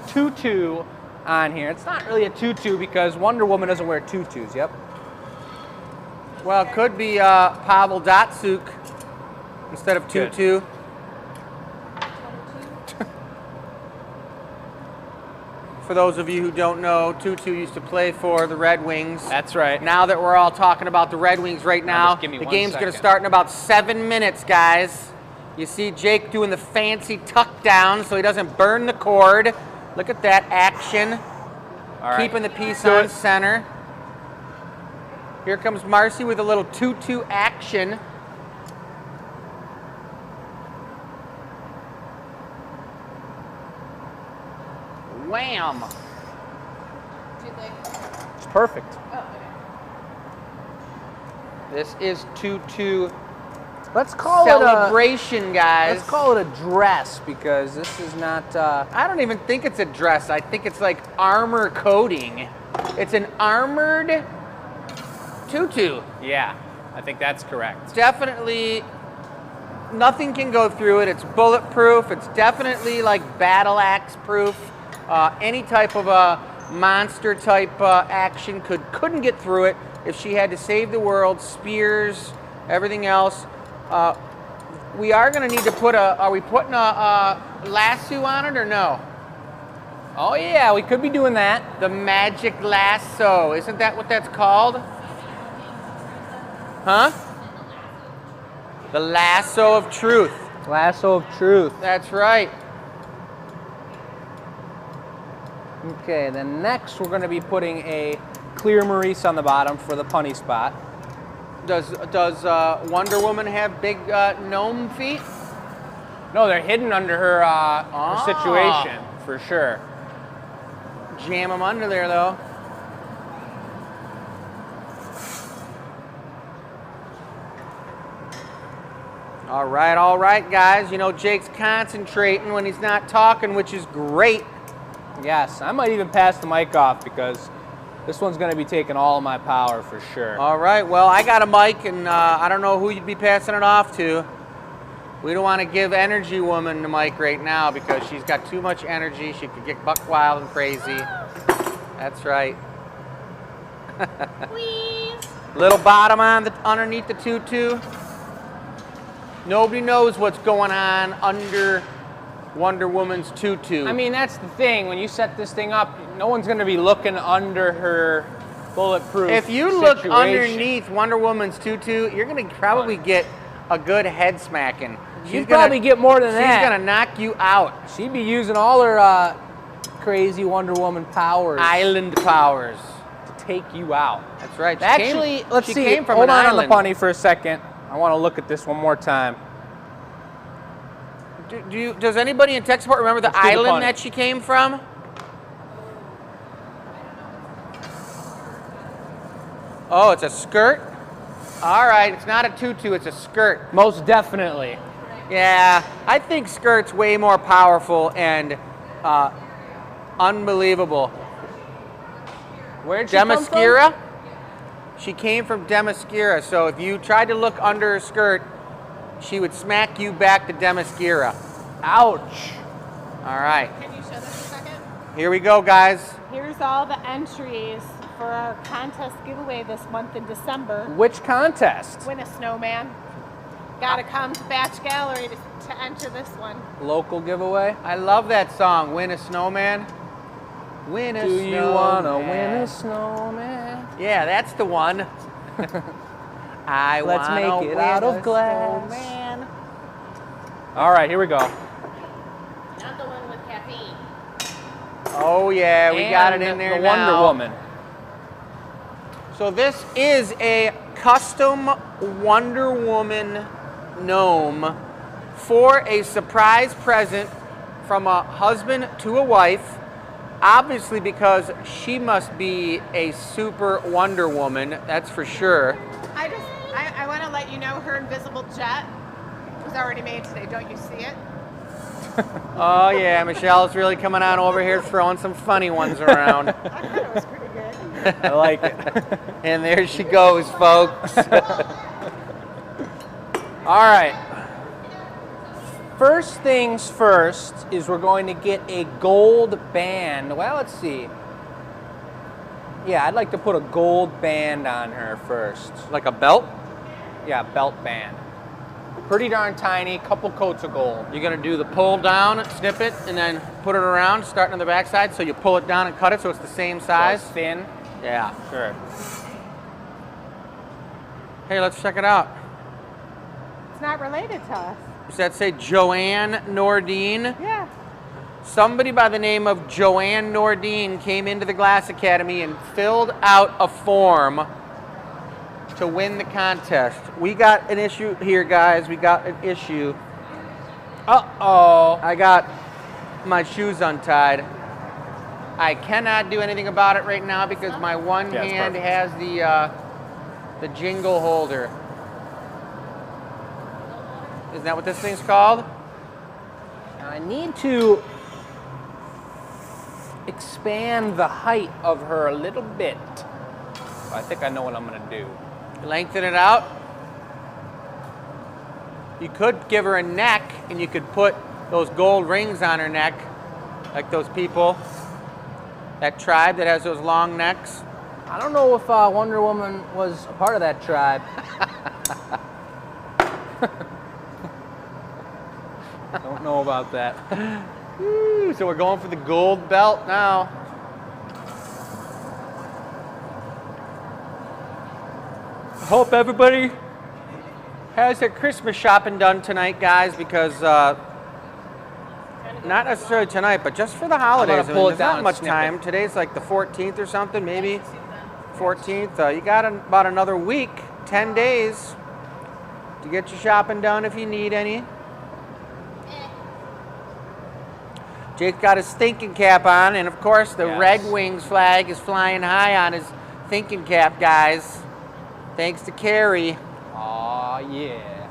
tutu on here. It's not really a tutu because Wonder Woman doesn't wear tutus, yep. Well, it could be Pavel Datsuk instead of Good. tutu. For those of you who don't know, Tutu used to play for the Red Wings. That's right. Now that we're all talking about the Red Wings right now, just give me the 1 game's going to second. start in about 7 minutes, guys. You see Jake doing the fancy tuck down so he doesn't burn the cord. Look at that action. All right. Keeping the piece Do on it. center. Here comes Marcy with a little tutu action. Wham! Too thick. It's perfect. Oh, okay. This is tutu Let's call celebration, guys. Let's call it a dress because this is not. I don't even think it's a dress. I think it's like armor coating. It's an armored tutu. Yeah, I think that's correct. Definitely, nothing can go through it. It's bulletproof. It's definitely like battle axe proof. Any type of a monster type action couldn't get through it. If she had to save the world, spears, everything else. We are going to need to put are we putting a lasso on it or no? Oh yeah, we could be doing that. The magic lasso. Isn't that what that's called? Huh? The lasso of truth. Lasso of truth. That's right. Okay, then next we're going to be putting a clear Maurice on the bottom for the punny spot. Does Wonder Woman have big gnome feet? No, they're hidden under her situation, for sure. Jam them under there, though. All right, guys. You know, Jake's concentrating when he's not talking, which is great. Yes, I might even pass the mic off because this one's going to be taking all of my power for sure. All right, well, I got a mic, and I don't know who you'd be passing it off to. We don't want to give Energy Woman the mic right now because she's got too much energy. She could get buck wild and crazy. That's right. Please. Little bottom on underneath the tutu. Nobody knows what's going on under Wonder Woman's tutu. I mean, that's the thing. When you set this thing up, no one's going to be looking under her bulletproof if you look underneath Wonder Woman's tutu, you're going to probably get a good head smacking. You'd probably get more than that. She's going to knock you out. She'd be using all her crazy Wonder Woman powers. Island powers. To take you out. That's right. Actually, let's see. Came from Hold an on island. the punny for a second. I want to look at this one more time. Does anybody in tech support remember the island that she came from? Oh, it's a skirt? All right, it's not a tutu, it's a skirt. Most definitely. Yeah, I think skirt's way more powerful and unbelievable. Where'd she come from? Demaskira? She came from Demaskira, so if you tried to look under her skirt, she would smack you back to Demaskira. Ouch. All right. Can you show this a second? Here we go, guys. Here's all the entries for our contest giveaway this month in December. Which contest? Win a snowman. Gotta come to Batch Gallery to enter this one. Local giveaway? I love that song, Win a Snowman. Win a Do snowman. you want to win a snowman? Yeah, that's the one. Let's wanna make it win out of a glass. snowman. All right, here we go. Not the one with caffeine. Oh yeah, we got it And in there the now. Wonder Woman. So this is a custom Wonder Woman gnome for a surprise present from a husband to a wife. Obviously, because she must be a super Wonder Woman, that's for sure. I want to let you know her invisible jet was already made today. Don't you see it? Oh yeah, Michelle's really coming on over here throwing some funny ones around. I thought it was pretty good. I like it. And there she goes, folks. All right. First things first is we're going to get a gold band. Well, let's see. Yeah, I'd like to put a gold band on her first. Like a belt? Yeah, belt band. Pretty darn tiny, couple coats of gold. You're gonna do the pull down, snip it, and then put it around, starting on the back side, so you pull it down and cut it so it's the same size. So thin. Yeah. Sure. Hey, let's check it out. It's not related to us. Does that say Joanne Nordine? Yeah. Somebody by the name of Joanne Nordine came into the Glass Academy and filled out a form to win the contest. We got an issue here, guys. We got an issue. Uh-oh. I got my shoes untied. I cannot do anything about it right now because my one Yeah, it's hand perfect. has The jingle holder. Isn't that what this thing's called? I need to expand the height of her a little bit. I think I know what I'm gonna do. Lengthen it out. You could give her a neck, and you could put those gold rings on her neck, like those people, that tribe that has those long necks. I don't know if Wonder Woman was a part of that tribe. Don't know about that. Ooh, so we're going for the gold belt now. I hope everybody has their Christmas shopping done tonight, guys, because not necessarily tonight, but just for the holidays. pull it There's down not and much snip time. it. Today's like the 14th or something, maybe 14th. You got about another week, 10 days to get your shopping done if you need any. Jake's got his thinking cap on, and of course the Yes. Red Wings flag is flying high on his thinking cap, guys. Thanks to Carrie. Aw, yeah.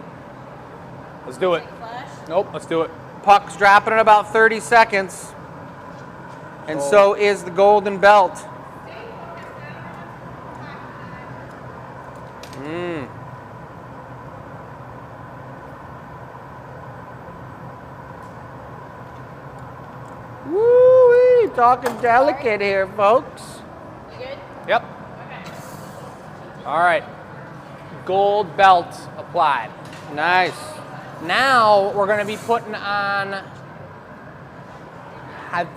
Let's do it. Flash. Nope, let's do it. Puck's dropping in about 30 seconds. And so is the golden belt. Woo-wee, talking delicate here, folks. You good? Yep. Okay. All right. Gold belt applied. Nice. Now we're going to be putting on.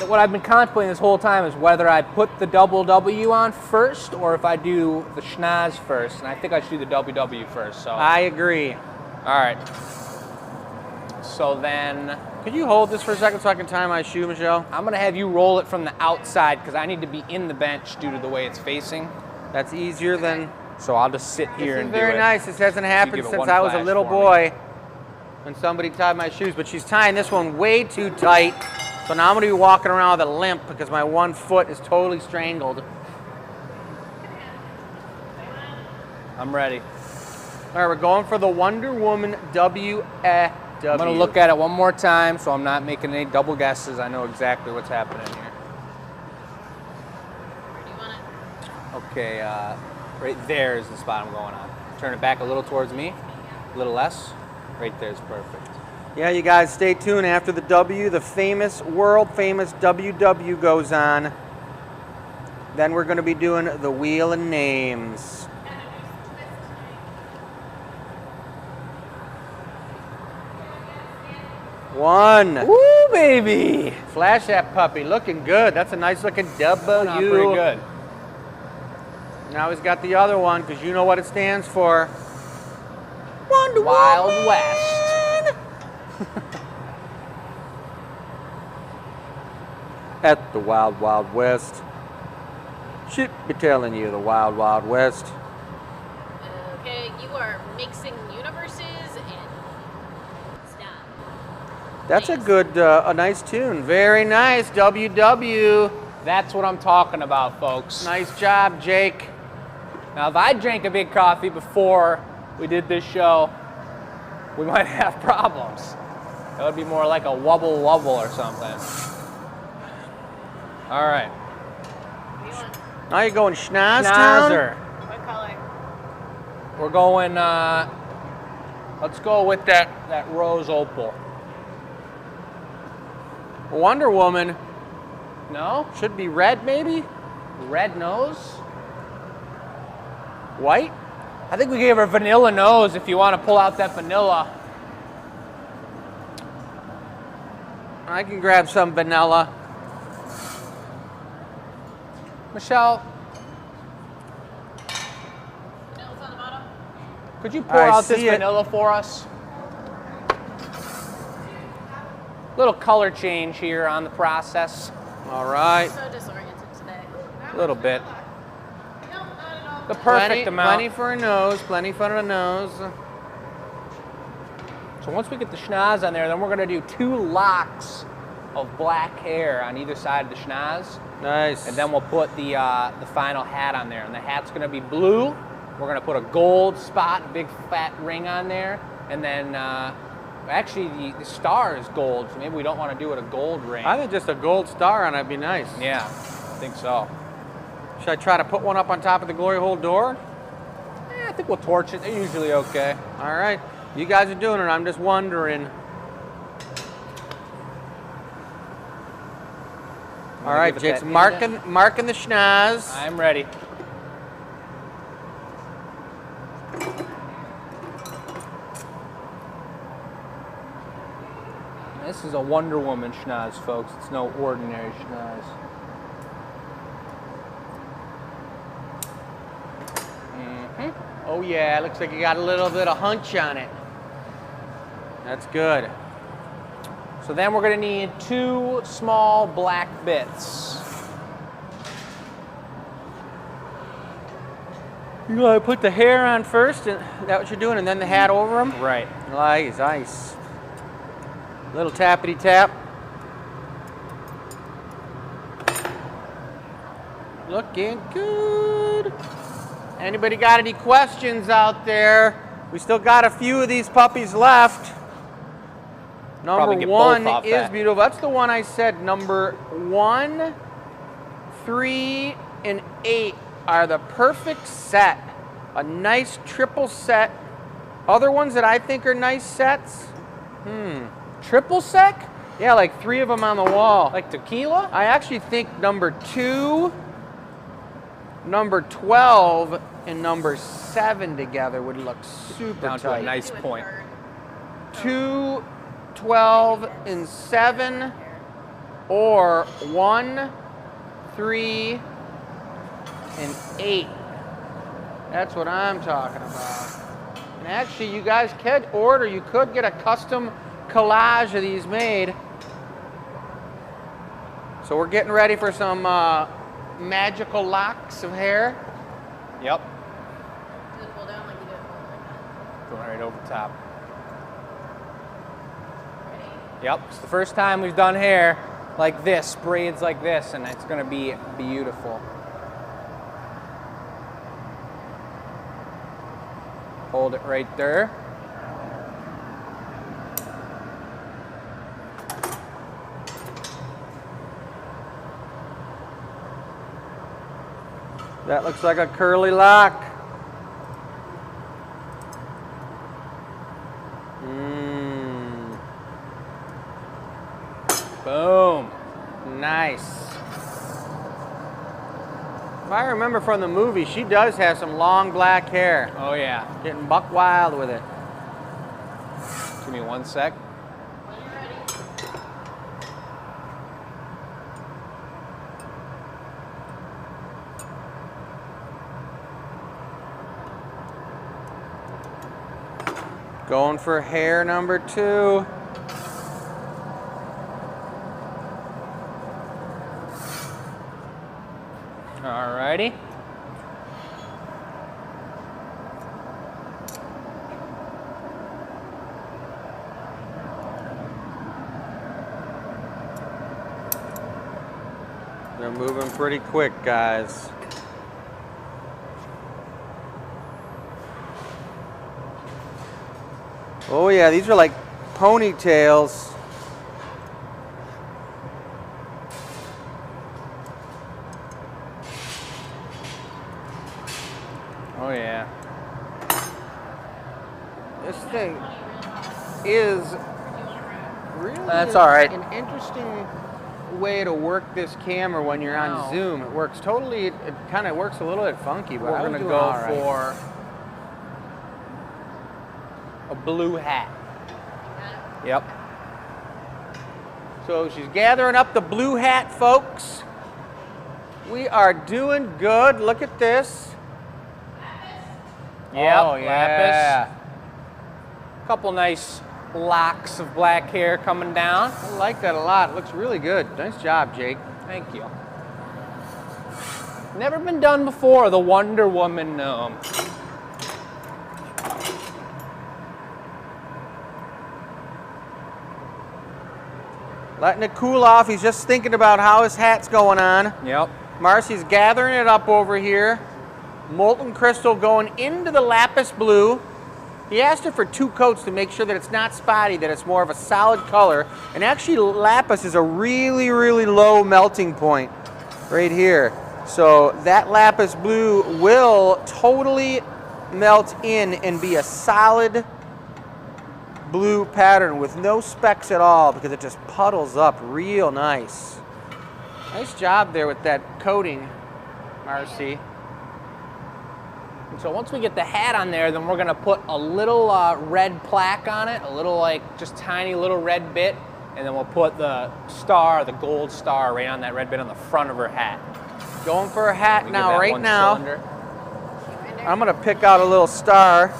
What I've been contemplating this whole time is whether I put the double W on first or if I do the schnoz first. And I think I should do the WW first. So. I agree. All right. So then Could you hold this for a second so I can tie my shoe, Michelle? I'm going to have you roll it from the outside because I need to be in the bench due to the way it's facing. That's easier than... So I'll just sit here This is and very do it. nice. This hasn't happened give it since one I was a flash little for me. boy when somebody tied my shoes, but she's tying this one way too tight. So now I'm going to be walking around with a limp because my one foot is totally strangled. I'm ready. All right, we're going for the Wonder Woman WW. I'm going to look at it one more time so I'm not making any double guesses. I know exactly what's happening here. Where do you want it? Okay, right there is the spot I'm going on. Turn it back a little towards me, a little less. Right there is perfect. Yeah, you guys stay tuned. After the W, the famous, world famous WW goes on. Then we're going to be doing the Wheel of Names. One. Woo, baby! Flash that puppy, looking good. That's a nice looking W. Not pretty good. Now he's got the other one because you know what it stands for. Wonder Wild Woman. West. At the Wild Wild West. Should be telling you the Wild Wild West. Okay, you are mixing universes and stop. That's a good, a nice tune. Very nice, WW. That's what I'm talking about, folks. Nice job, Jake. Now, if I drank a big coffee before we did this show, we might have problems. That would be more like a wubble wubble or something. All right. What do you want? Now you're going Schnoztown? Schnauzer. What color? We're going, let's go with that rose opal. Wonder Woman No? should be red, maybe? Red nose? White? I think we gave her vanilla nose if you want to pull out that vanilla. I can grab some vanilla. Michelle, Vanilla's on the bottom. could you pour I out this see it. vanilla for us? Little color change here on the process. All right. So disoriented today. A little bit. No, not at all. The perfect Plenty, amount. plenty for a nose, plenty for a nose. So once we get the schnoz on there, then we're going to do 2 locks of black hair on either side of the schnoz. Nice. And then we'll put the final hat on there. And the hat's going to be blue We're gonna put a gold spot, a big fat ring on there, and then actually the star is gold, so maybe we don't want to do it a gold ring. I think just a gold star on it'd be nice. Yeah, I think so. Should I try to put one up on top of the glory hole door? I think we'll torch it. They're usually okay. All right, you guys are doing it. I'm just wondering. All right, give it Jake's that marking the schnoz. I'm ready. This is a Wonder Woman schnoz, folks. It's no ordinary schnoz. Oh yeah, looks like you got a little bit of hunch on it. That's good. So then we're gonna need 2 small black bits. You gotta put the hair on first, and that what you're doing, and then the hat over them? Right. Nice. Little tappity tap. Looking good. Anybody got any questions out there? We still got a few of these puppies left. Probably Number get 1 both off is that. beautiful. That's the one I said. Number 1, 3, and 8 are the perfect set. A nice triple set. Other ones that I think are nice sets. Triple sec? Yeah, like 3 of them on the wall. Like tequila? I actually think number 2, number 12, and number 7 together would look super Down to a tight. nice point. 2, 12, and 7, or 1, 3, and 8. That's what I'm talking about. And actually, you guys could order, you could get a custom collage of these made. So we're getting ready for some magical locks of hair. Yep. Do it pull down like you do it. Going right over top. Ready? Yep. It's the first time we've done hair like this, braids like this, and it's gonna be beautiful. Hold it right there. That looks like a curly lock. Boom. Nice. If I remember from the movie, she does have some long black hair. Oh yeah. Getting buck wild with it. Give me 1 sec. When you're ready. Going for hair number 2. Alrighty. They're moving pretty quick, guys. Oh yeah, these are like ponytails. Oh yeah. This thing is really That's all right. an interesting way to work this camera when you're on Wow. Zoom. It works totally, it kind of works a little bit funky, but We're I was gonna doing go all right. for a blue hat. Yep. So she's gathering up the blue hat, folks. We are doing good. Look at this. Yep. Oh, yeah. Lapis. Couple nice locks of black hair coming down. I like that a lot. It looks really good. Nice job, Jake. Thank you. Never been done before, the Wonder Woman gnome. Letting it cool off. He's just thinking about how his hat's going on. Yep. Marcy's gathering it up over here. molten crystal going into the lapis blue. He asked her for 2 coats to make sure that it's not spotty, that it's more of a solid color. And actually lapis is a really, really low melting point right here. So that lapis blue will totally melt in and be a solid blue pattern with no specks at all because it just puddles up real nice. Nice job there with that coating, Marcy. And so once we get the hat on there, then we're gonna put a little red plaque on it, a little like just tiny little red bit, and then we'll put the star, the gold star, right on that red bit on the front of her hat. Going for a hat We now, give that right one now. cylinder. I'm gonna pick out a little star.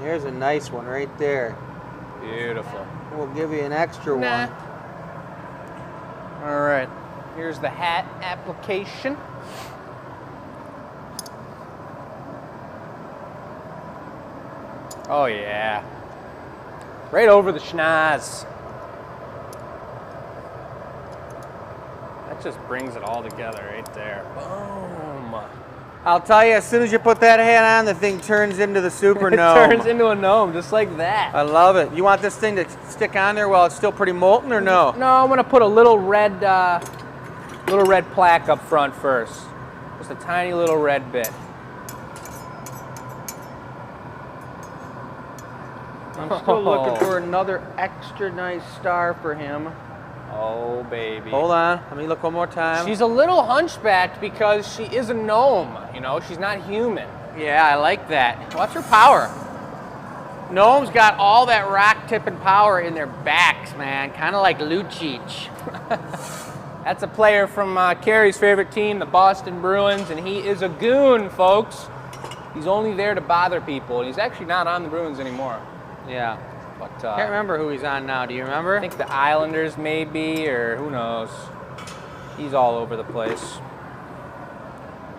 Here's a nice one right there. Beautiful. We'll give you an extra Nah. one. All right, here's the hat application. Oh yeah. Right over the schnoz. That just brings it all together right there. Boom. I'll tell you, as soon as you put that hat on, the thing turns into the super It gnome. turns into a gnome just like that. I love it. You want this thing to stick on there while it's still pretty molten, or no? No, I'm gonna put a little red plaque up front first. Just a tiny little red bit. I'm still looking for another extra nice star for him. Oh, baby. Hold on. Let me look one more time. She's a little hunchbacked because she is a gnome, you know? She's not human. Yeah, I like that. What's her power? Gnomes got all that rock tipping power in their backs, man. Kind of like Lucic. That's a player from Carrie's favorite team, the Boston Bruins, and he is a goon, folks. He's only there to bother people, and he's actually not on the Bruins anymore. Yeah. But Can't remember who he's on now. Do you remember? I think the Islanders maybe, or who knows. He's all over the place.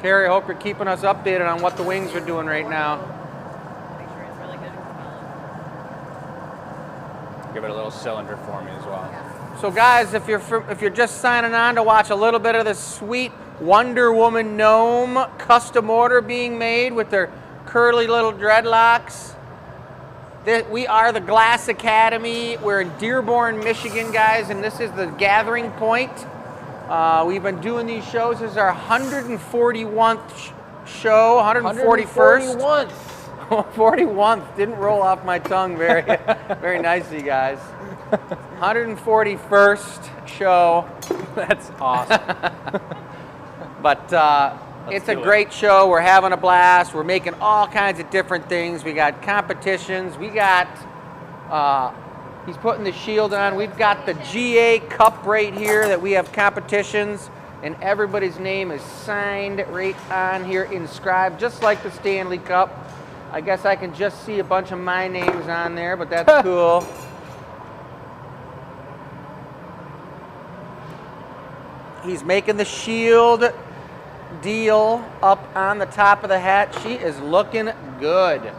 Carrie, I hope you're keeping us updated on what the Wings are doing right now. Make sure it's really good and solid. Give it a little cylinder for me as well. So guys, if you're just signing on to watch a little bit of this sweet Wonder Woman gnome custom order being made with their curly little dreadlocks, we are the Glass Academy. We're in Dearborn, Michigan, guys, and this is the gathering point. We've been doing these shows. This is our 141th show, 141st. 41th. Didn't roll off my tongue very, very nicely, guys. 141st show. That's awesome. But it's a great show. We're having a blast. We're making all kinds of different things. We got competitions. We got, he's putting the shield on. We've got the GA Cup right here that we have competitions, and everybody's name is signed right on here, inscribed, just like the Stanley Cup. I guess I can just see a bunch of my names on there, but that's cool. He's making the shield deal up on the top of the hat. She is looking good.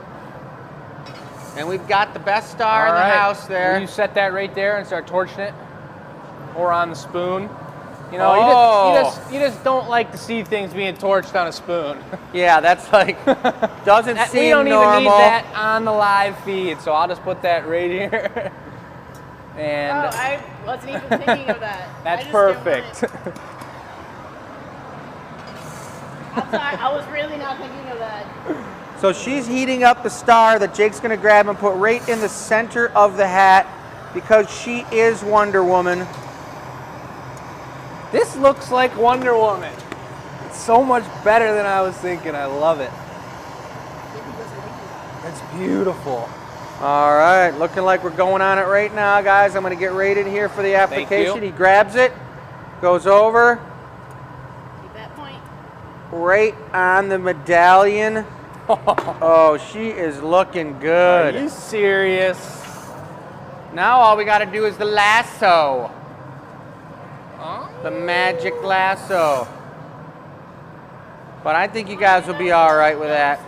And we've got the best star in the house there. Will you set that right there and start torching it? Or on the spoon? You know, you just don't like to see things being torched on a spoon. Yeah, that's like, doesn't seem we don't normal. even need that on the live feed, so I'll just put that right here. And Oh, I wasn't even thinking of that. that's I just perfect. didn't want it. I'm sorry, I was really not thinking of that. So she's heating up the star that Jake's gonna grab and put right in the center of the hat because she is Wonder Woman. This looks like Wonder Woman. It's so much better than I was thinking. I love it. It's beautiful. All right, looking like we're going on it right now, guys. I'm gonna get rated here for the application. you. He grabs it, goes over, Keep that point. right on the medallion. Oh, she is looking good. Are you serious? Now all we gotta do is the lasso. The magic lasso. But I think you guys will be all right with that.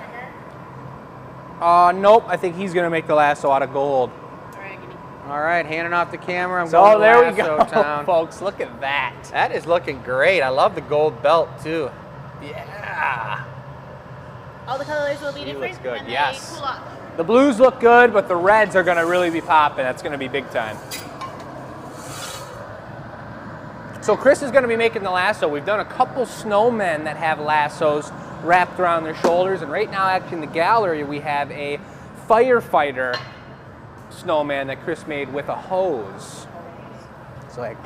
Nope. I think he's gonna make the lasso out of gold. All right, give me. All right, handing off the camera. I'm So going to there we Lasso go, Town. folks. Look at that. That is looking great. I love the gold belt too. Yeah. All the colors will be She different looks good, and yes. they cool off. The blues look good, but the reds are going to really be popping. That's going to be big time. So Chris is going to be making the lasso. We've done a couple snowmen that have lassos wrapped around their shoulders, and right now, actually, in the gallery, we have a firefighter snowman that Chris made with a hose. It's like,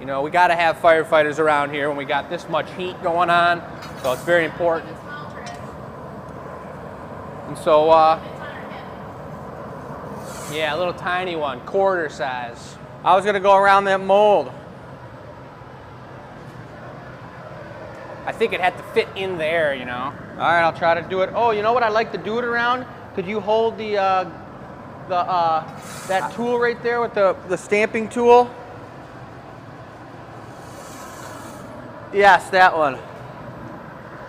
you know, we got to have firefighters around here when we got this much heat going on, so it's very important. And so, yeah, a little tiny one, quarter size. I was going to go around that mold. I think it had to fit in there, you know. All right, I'll try to do it. Oh, you know what I like to do it around? Could you hold that tool right there with the stamping tool? Yes, that one.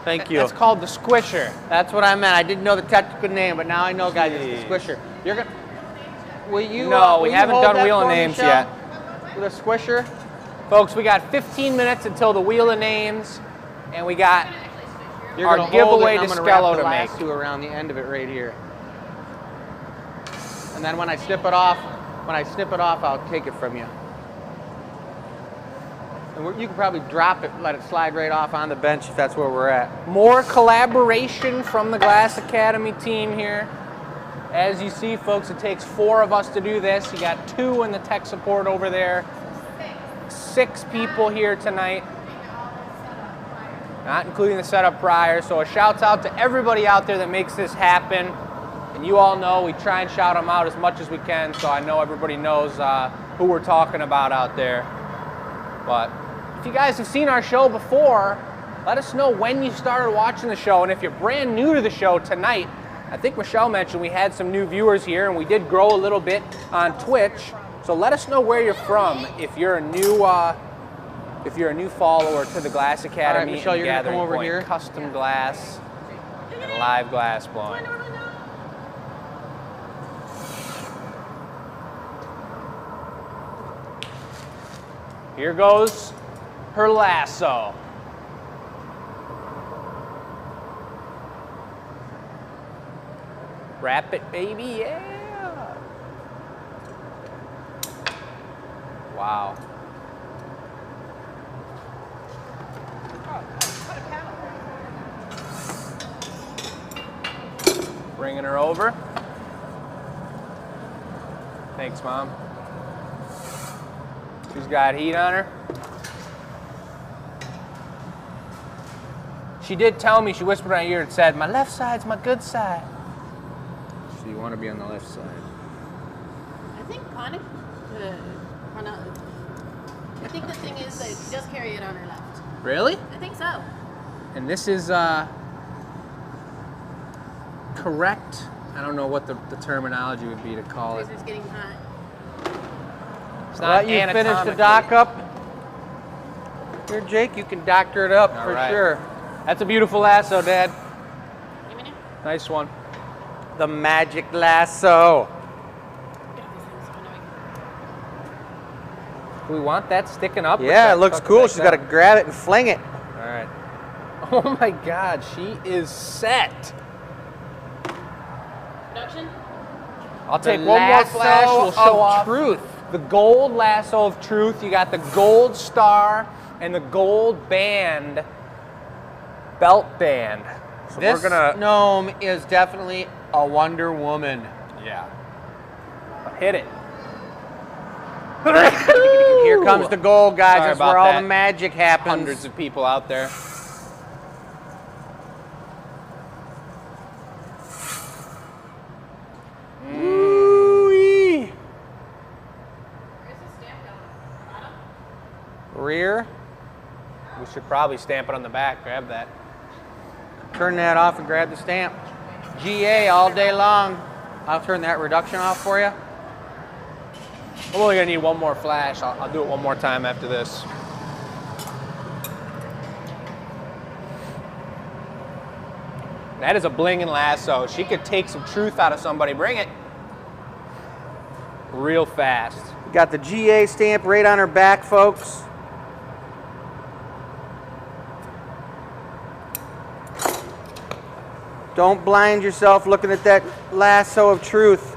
Thank you. That's called the squisher. That's what I meant. I didn't know the technical name, but now I know, guys. It's the squisher. You're gonna. Will you? No, will we you haven't hold done that wheel of for me, names Michelle? yet. With a squisher. Folks, we got 15 minutes until the wheel of names, and we got You're our gonna giveaway hold it, to and I'm gonna Skello wrap the to make. lasso around the end of it right here. And then when I snip it off, I'll take it from you. And you can probably drop it, let it slide right off on the bench if that's where we're at. More collaboration from the Glass Academy team here. As you see, folks, it takes 4 of us to do this. You got 2 in the tech support over there. 6 people here tonight, not including the setup prior. So a shout out to everybody out there that makes this happen. And you all know we try and shout them out as much as we can, so I know everybody knows who we're talking about out there. But if you guys have seen our show before, let us know when you started watching the show. And if you're brand new to the show tonight, I think Michelle mentioned we had some new viewers here, and we did grow a little bit on Twitch. So let us know where you're from if you're a new follower to the Glass Academy. All right, Michelle, and you're gonna come Gathering over Point here. Custom glass and live glass blowing. Here goes her lasso. Wrap it, baby, yeah. Wow. Bringing her over. Thanks, Mom. She's got heat on her. She did tell me, she whispered in my ear and said, my left side's my good side. So you want to be on the left side. I think Connie, I think the thing is that she does carry it on her left. Really? I think so. And this is correct. I don't know what the terminology would be to call it. Freezer's getting hot. It's I'll not let you finish the anatomically. dock up. Here, Jake, you can doctor it up All for right. sure. That's a beautiful lasso, Dad. Give me now. Nice one. The magic lasso. Do we want that sticking up? or Yeah, should I it looks tuck cool. back She's got to down? grab it and fling it. All right. Oh my God, she is set. Production? I'll take The one more lasso flash. We'll show of off truth. the gold lasso of truth. You got the gold star and the gold band, belt band. So This we're gonna gnome is definitely a Wonder Woman. yeah. Hit it. Here comes the gold, guys. Sorry That's about where all that. the magic happens. Hundreds of people out there. Ooh-wee. Rear. We should probably stamp it on the back. Grab that. Turn that off and grab the stamp. GA all day long. I'll turn that reduction off for you. I'm only gonna need one more flash. I'll do it one more time after this. That is a blingin' lasso. She could take some truth out of somebody. Bring it. real fast. Got the GA stamp right on her back, folks. Don't blind yourself looking at that lasso of truth.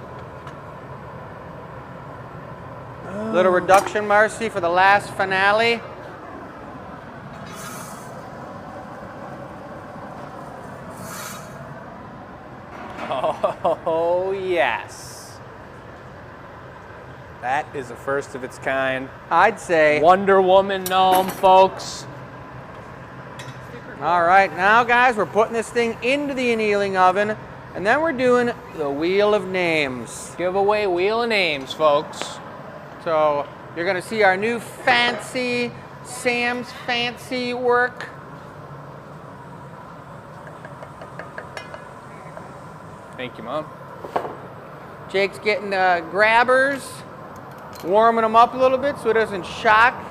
Little reduction, Marcy, for the last finale. Oh, yes. That is the first of its kind. I'd say. Wonder Woman gnome, folks. All right, now guys, we're putting this thing into the annealing oven, and then we're doing the Wheel of Names. Giveaway Wheel of Names, folks. So you're gonna see our new fancy Sam's Fancy work. Thank you, Mom. Jake's getting the grabbers, warming them up a little bit so it doesn't shock.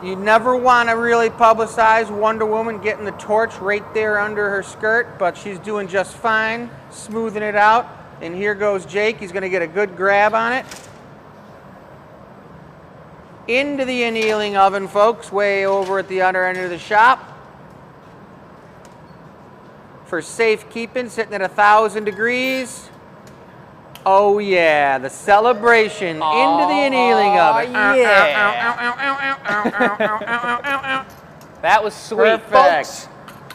You never want to really publicize Wonder Woman getting the torch right there under her skirt, but she's doing just fine, smoothing it out. And here goes Jake. He's going to get a good grab on it. Into the annealing oven, folks, way over at the other end of the shop. For safekeeping, sitting at 1,000 degrees. Oh yeah, the celebration into the annealing oven. Yeah. That was sweet, Perfect. folks.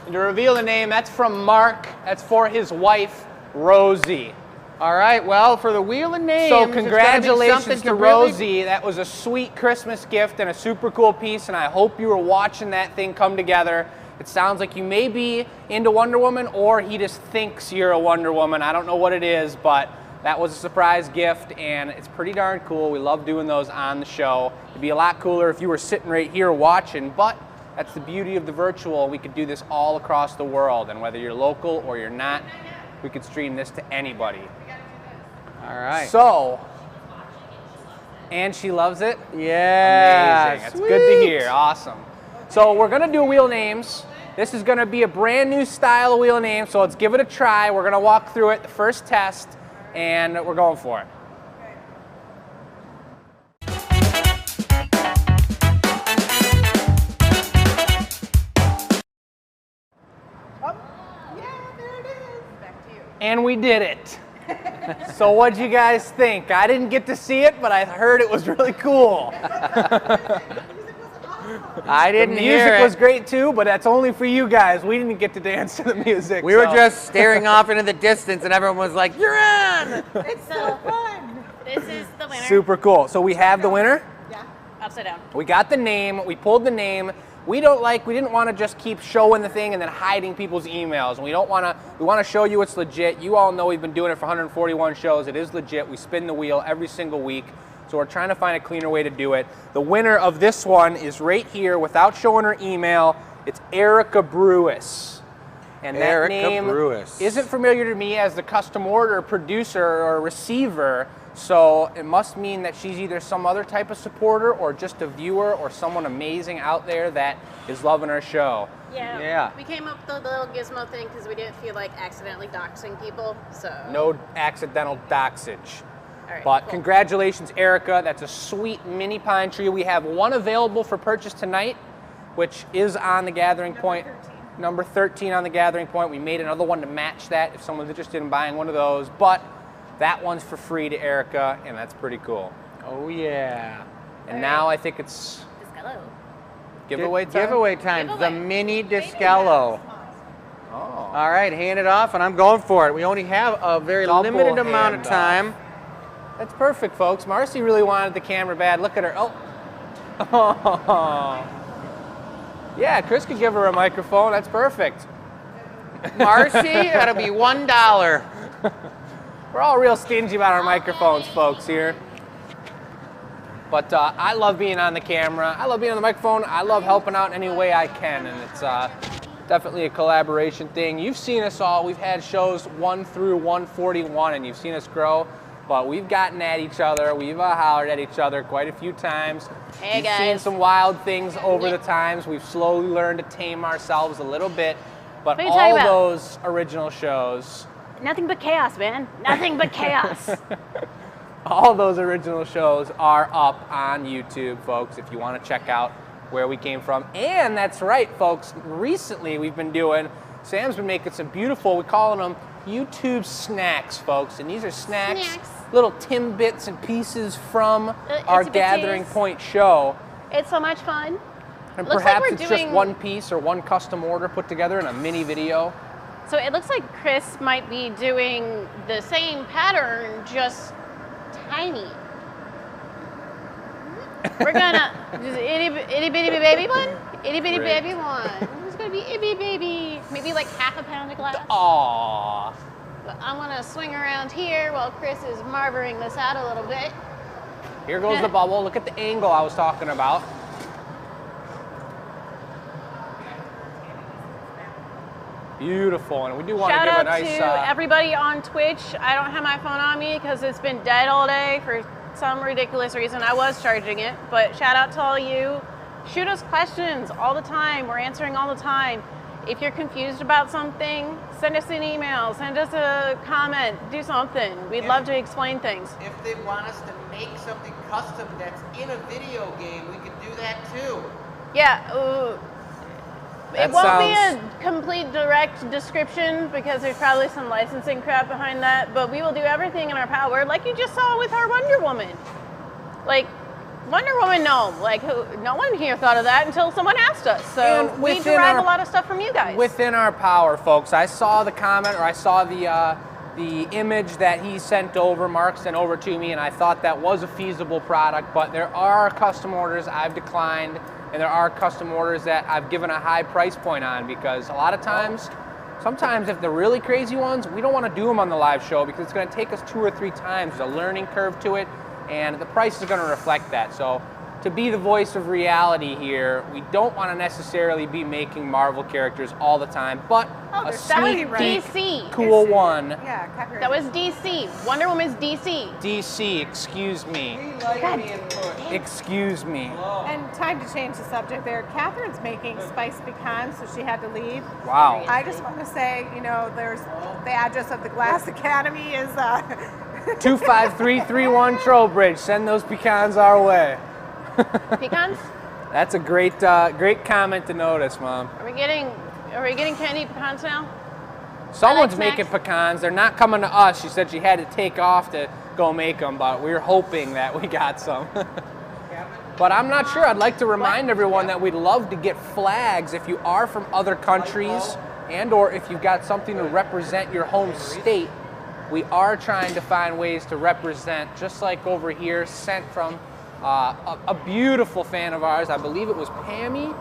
And to reveal the name, that's from Mark. That's for his wife, Rosie. All right, well, for the Wheel of Names, So it's gotta be congratulations something to really- Rosie. That was a sweet Christmas gift and a super cool piece, and I hope you were watching that thing come together. It sounds like you may be into Wonder Woman, or he just thinks you're a Wonder Woman. I don't know what it is, but that was a surprise gift, and it's pretty darn cool. We love doing those on the show. It'd be a lot cooler if you were sitting right here watching, but that's the beauty of the virtual. We could do this all across the world, and whether you're local or you're not, we could stream this to anybody. All right. So, and she loves it? Yeah. Amazing. That's good to hear. Awesome. So we're going to do Wheel of Names. This is going to be a brand new style of Wheel of Names, so let's give it a try. We're going to walk through it, the first test, and we're going for it. And we did it. So what'd you guys think? I didn't get to see it, but I heard it was really cool. I didn't The hear music it. was great too, but that's only for you guys. We didn't get to dance to the music. We were so- just staring off into the distance, and everyone was like, "You're on!" It's so fun. This is the winner. super cool. So we have the winner. Yeah. Upside down. We got the name. We pulled the name. We didn't want to just keep showing the thing and then hiding people's emails. We want to show you it's legit. You all know we've been doing it for 141 shows. It is legit. We spin the wheel every single week. So we're trying to find a cleaner way to do it. The winner of this one is right here without showing her email. It's Erica Brewis. And that Erica name Brewis. isn't familiar to me as the custom order producer or receiver. So it must mean that she's either some other type of supporter or just a viewer or someone amazing out there that is loving our show. Yeah. Yeah. We came up with the little gizmo thing because we didn't feel like accidentally doxing people. So. No accidental doxage. All right, But cool. congratulations, Erica. That's a sweet mini pine tree. We have one available for purchase tonight, which is on the Gathering Point. Number 13 on the Gathering Point. We made another one to match that if someone's interested in buying one of those. But that one's for free to Erica, and that's pretty cool. Oh yeah. And now I think it's Discalo. giveaway time. Giveaway time. The Giveaway. mini Discallo. Oh. All right, hand it off, and I'm going for it. We only have a very Double limited amount of handoff. time. That's perfect, folks. Marcy really wanted the camera bad. Look at her. Oh. Yeah, Chris could give her a microphone. That's perfect. Marcy, that'll be $1. We're all real stingy about our microphones, folks, here. But I love being on the camera. I love being on the microphone. I love helping out in any way I can, and it's definitely a collaboration thing. You've seen us all. We've had shows 1 through 141, and you've seen us grow. But we've gotten at each other. We've hollered at each other quite a few times. Hey, You've seen guys. some wild things over the times. We've slowly learned to tame ourselves a little bit. But What are you talking all about? those original shows, Nothing but chaos, man. Nothing but chaos. All those original shows are up on YouTube, folks, if you want to check out where we came from. And that's right, folks, recently we've been doing, Sam's been making some beautiful, we're calling them YouTube snacks, folks. And these are snacks. Little Timbits and pieces from our Itsy Gathering Bitties. Point show. It's so much fun. And Looks like perhaps we're it's just doing- one piece or one custom order put together in a mini video. So it looks like Chris might be doing the same pattern, just tiny. We're gonna just itty bitty baby one, itty bitty Great. baby one. It's gonna be itty baby, maybe like half a pound of glass. Aww. But I'm gonna swing around here while Chris is marvering this out a little bit. Here goes the bubble. Look at the angle I was talking about. Beautiful, and we do want to Shout give a out nice. to everybody on Twitch. I don't have my phone on me because it's been dead all day for some ridiculous reason. I was charging it, but shout out to all you. Shoot us questions all the time. We're answering all the time. If you're confused about something, send us an email, send us a comment, do something. We'd love to explain things. If they want us to make something custom that's in a video game, we can do that too. Yeah, That it won't sounds- be a complete direct description because there's probably some licensing crap behind that, but we will do everything in our power, like you just saw with our Wonder Woman. Like, Wonder Woman gnome, like no one here thought of that until someone asked us. So And we within derive our- a lot of stuff from you guys. Within our power, folks. I saw the comment, or I saw the image that he sent over, Mark sent over to me, and I thought that was a feasible product, but there are custom orders I've declined, and there are custom orders that I've given a high price point on, because a lot of times, sometimes if they're really crazy ones, we don't want to do them on the live show because it's going to take us 2 or 3 times. There's a learning curve to it, and the price is going to reflect that. So to be the voice of reality here, we don't want to necessarily be making Marvel characters all the time, but Oh, a they're sneak copyright. peek, DC. cool one. Yeah, copyright. That was DC. Wonder Woman's DC. DC, excuse me. God Excuse me. And time to change the subject there. Catherine's making spiced pecans, so she had to leave. Wow. I just want to say, you know, there's the address of the Glass Academy is 25331 Trowbridge. Send those pecans our way. Pecans? That's a great comment to notice, Mom. Are we getting candy pecans now? Someone's snacks. making pecans. They're not coming to us. She said she had to take off to go make them, but we were hoping that we got some. But I'm not sure. I'd like to remind everyone that we'd love to get flags if you are from other countries and or if you've got something to represent your home state. We are trying to find ways to represent, just like over here, sent from a beautiful fan of ours. I believe it was Pammy,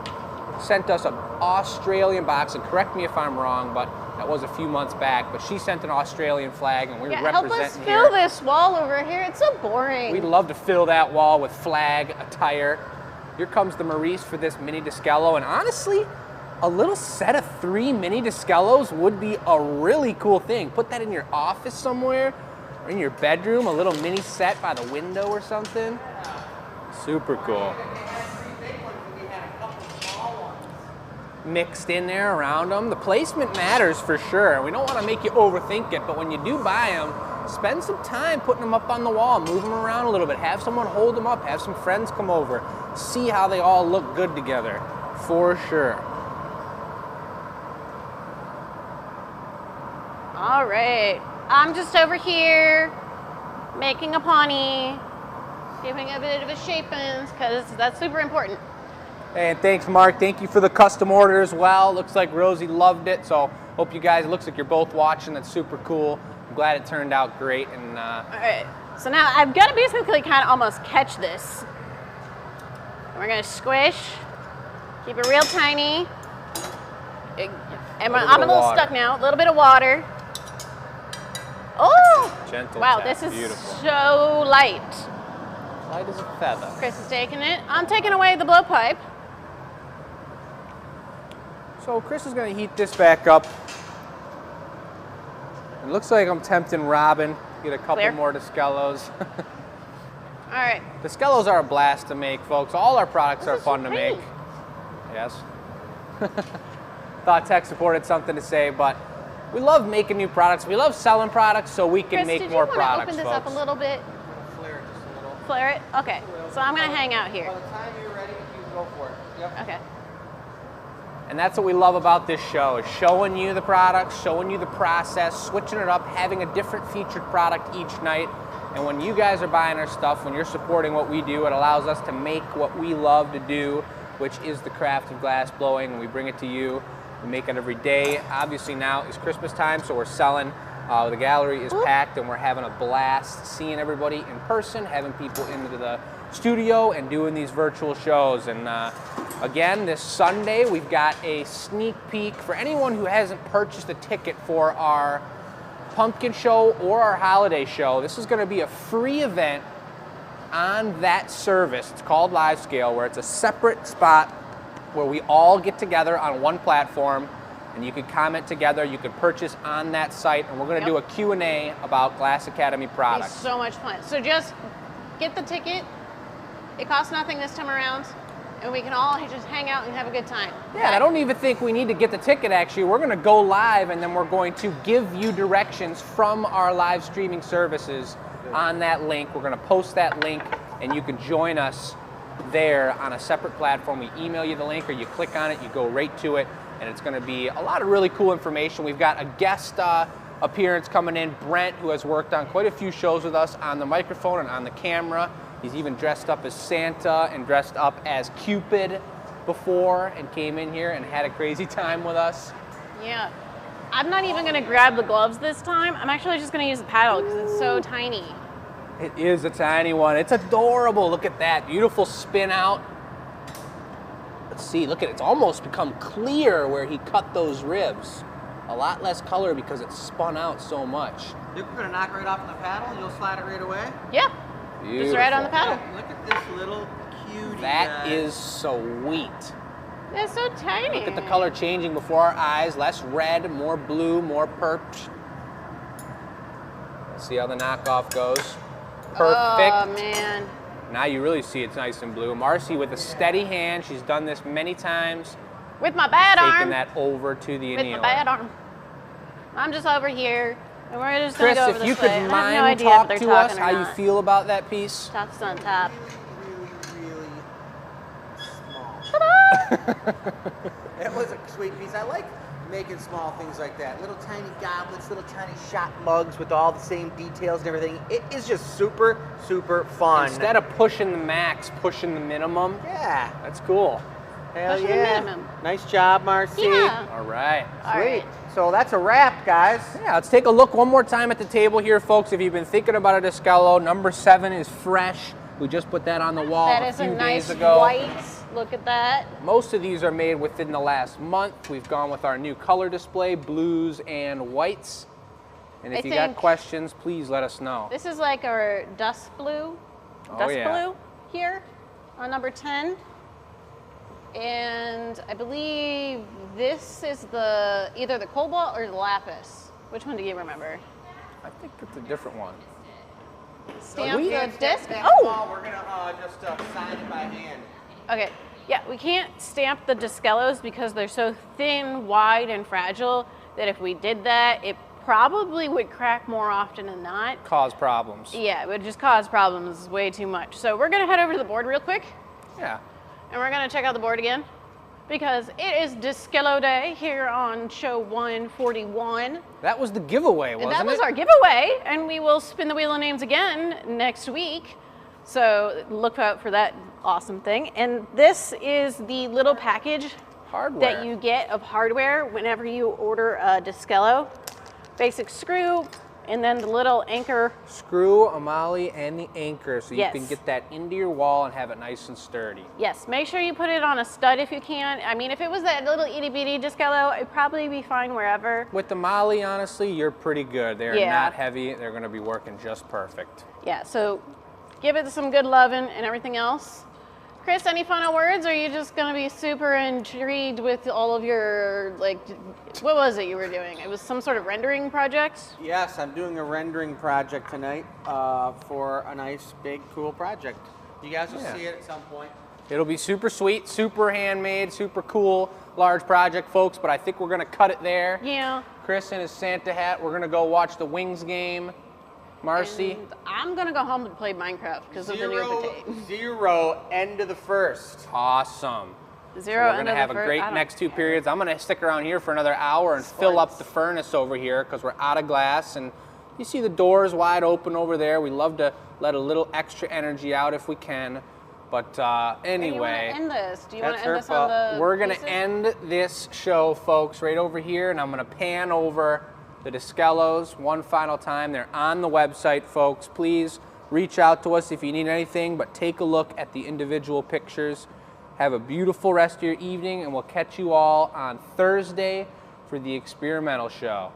sent us an Australian box, and correct me if I'm wrong, but that was a few months back, but she sent an Australian flag, and we're Yeah, help representing us here. fill this wall over here. It's so boring. We'd love to fill that wall with flag attire. Here comes the Maurice for this mini Diskello, and honestly, a little set of 3 mini Diskellos would be a really cool thing. Put that in your office somewhere, or in your bedroom, a little mini set by the window or something. Super cool. Mixed in there around them. The placement matters for sure. We don't want to make you overthink it, but when you do buy them, spend some time putting them up on the wall, move them around a little bit, have someone hold them up, have some friends come over, see how they all look good together, for sure. All right. I'm just over here making a pony, giving a bit of a shape-ins because that's super important. And thanks, Mark. Thank you for the custom order as well. Looks like Rosie loved it, so hope you guys, it looks like you're both watching. That's super cool. I'm glad it turned out great. And All right. So now I've got to basically kind of almost catch this. We're going to squish, keep it real tiny. And I'm a little water. stuck now. A little bit of water. Oh! Gentle Wow, tap. this is Beautiful. so light. Light as a feather. Chris is taking it. I'm taking away the blowpipe. So Chris is going to heat this back up. It looks like I'm tempting Robin. Get a couple Clear. more Diskellos. All right. Diskellos are a blast to make, folks. All our products are is fun so to make. pretty. Yes. Thought tech support had something to say, but we love making new products. We love selling products so we can Chris, make did more you want to products, open this folks. up a little bit? flare it? Okay, so I'm gonna hang out here. By the time you're ready, you go for it. Yep. Okay. And that's what we love about this show, is showing you the products, showing you the process, switching it up, having a different featured product each night. And when you guys are buying our stuff, when you're supporting what we do, it allows us to make what we love to do, which is the craft of glass blowing, and we bring it to you. We make it every day. Obviously now is Christmas time, so we're selling. The gallery is packed, and we're having a blast seeing everybody in person, having people into the studio, and doing these virtual shows. And again, this Sunday, we've got a sneak peek for anyone who hasn't purchased a ticket for our pumpkin show or our holiday show. This is going to be a free event on that service. It's called LiveScale, where it's a separate spot where we all get together on one platform, and you can comment together, you can purchase on that site, and we're going to do a Q&A about Glass Academy It's products. so much fun. So just get the ticket. It costs nothing this time around, and we can all just hang out and have a good time. Yeah, and I don't even think we need to get the ticket, actually. We're going to go live, and then we're going to give you directions from our live streaming services on that link. We're going to post that link, and you can join us there on a separate platform. We email you the link, or you click on it, you go right to it, and it's going to be a lot of really cool information. We've got a guest appearance coming in, Brent, who has worked on quite a few shows with us on the microphone and on the camera. He's even dressed up as Santa and dressed up as Cupid before, and came in here and had a crazy time with us. Yeah. I'm not even gonna grab the gloves this time. I'm actually just gonna use the paddle because it's so tiny. It is a tiny one. It's adorable. Look at that. Beautiful spin out. Let's see, look at it. It's almost become clear where he cut those ribs. A lot less color because it's spun out so much. You're gonna knock right off the paddle and you'll slide it right away? Yeah. Beautiful. Just right on the paddle. Look at this little cutie. That guy. is sweet. It's so tiny. Look at the color changing before our eyes. Less red, more blue, more perch. Let's see how the knockoff goes. Perfect. Oh, man. Now you really see it's nice and blue. Marcy with a steady hand. She's done this many times. With my bad Taking arm. that over to the With annealer. my bad arm. I'm just over here, and we're just gonna Chris, go over if this you way. could I have no mind idea talk if they're to us talking or how you not. feel about that piece. Top's on top. Really small. It was a sweet piece. I like making small things like that. Little tiny goblets, little tiny shot mugs with all the same details and everything. It is just super, super fun. Instead of pushing the max, pushing the minimum. Yeah. That's cool. Hell Pushing the yeah. minimum. Nice job, Marcy. Yeah. All right. All Sweet. right. So that's a wrap, guys. Yeah, let's take a look one more time at the table here, folks. If you've been thinking about a Discello, number 7 is fresh. We just put that on the wall That a is a few nice days ago. white. Look at that. Most of these are made within the last month. We've gone with our new color display, blues and whites. And if I you got think questions, please let us know. This is like our dust blue. Oh, Dust yeah. blue here on number 10. And I believe this is the either the cobalt or the lapis. Which one do you remember? I think it's a different one. Stamp we- the disc. That's Oh! small. We're gonna just sign it by hand. Okay. Yeah, we can't stamp the Discellos because they're so thin, wide, and fragile that if we did that, it probably would crack more often than not. Cause problems. Yeah, it would just cause problems way too much. So we're gonna head over to the board real quick, Yeah. and we're gonna check out the board again because it is Discello Day here on show 141. That was the giveaway, And wasn't that was it? our giveaway, and we will spin the wheel of names again next week. So look out for that awesome thing. And this is the little package Hardware. that you get of hardware whenever you order a Discello. Basic screw, and then the little anchor. Screw, a molly, and the anchor so you Yes. can get that into your wall and have it nice and sturdy. Yes, make sure you put it on a stud if you can. I mean, if it was that little itty bitty Discello, it'd probably be fine wherever. With the molly, honestly, you're pretty good. They're Yeah. not heavy. They're going to be working just perfect. Yeah, so give it some good loving and everything else. Chris, any final words, or are you just gonna be super intrigued with all of your, like, what was it you were doing? It was some sort of rendering project? Yes, I'm doing a rendering project tonight for a nice, big, cool project. You guys will Yeah. see it at some point. It'll be super sweet, super handmade, super cool, large project, folks, but I think we're going to cut it there. Yeah. Chris in his Santa hat, we're going to go watch the Wings game, Marcy? And I'm gonna go home and play Minecraft because of the new update. 0-0, end of the first. Awesome. Zero. We're end gonna of have the a fir- great I don't next 2 care. periods. I'm gonna stick around here for another hour and fill up the Sports. furnace over here because we're out of glass, and you see the doors wide open over there. We love to let a little extra energy out if we can. But Hey, do you wanna anyway, end this? Do you want That's to end her this on the? we're gonna pieces? end this show, folks, right over here, and I'm gonna pan over the Diskellos one final time. They're on the website, folks. Please reach out to us if you need anything, but take a look at the individual pictures. Have a beautiful rest of your evening, and we'll catch you all on Thursday for the Experimental Show.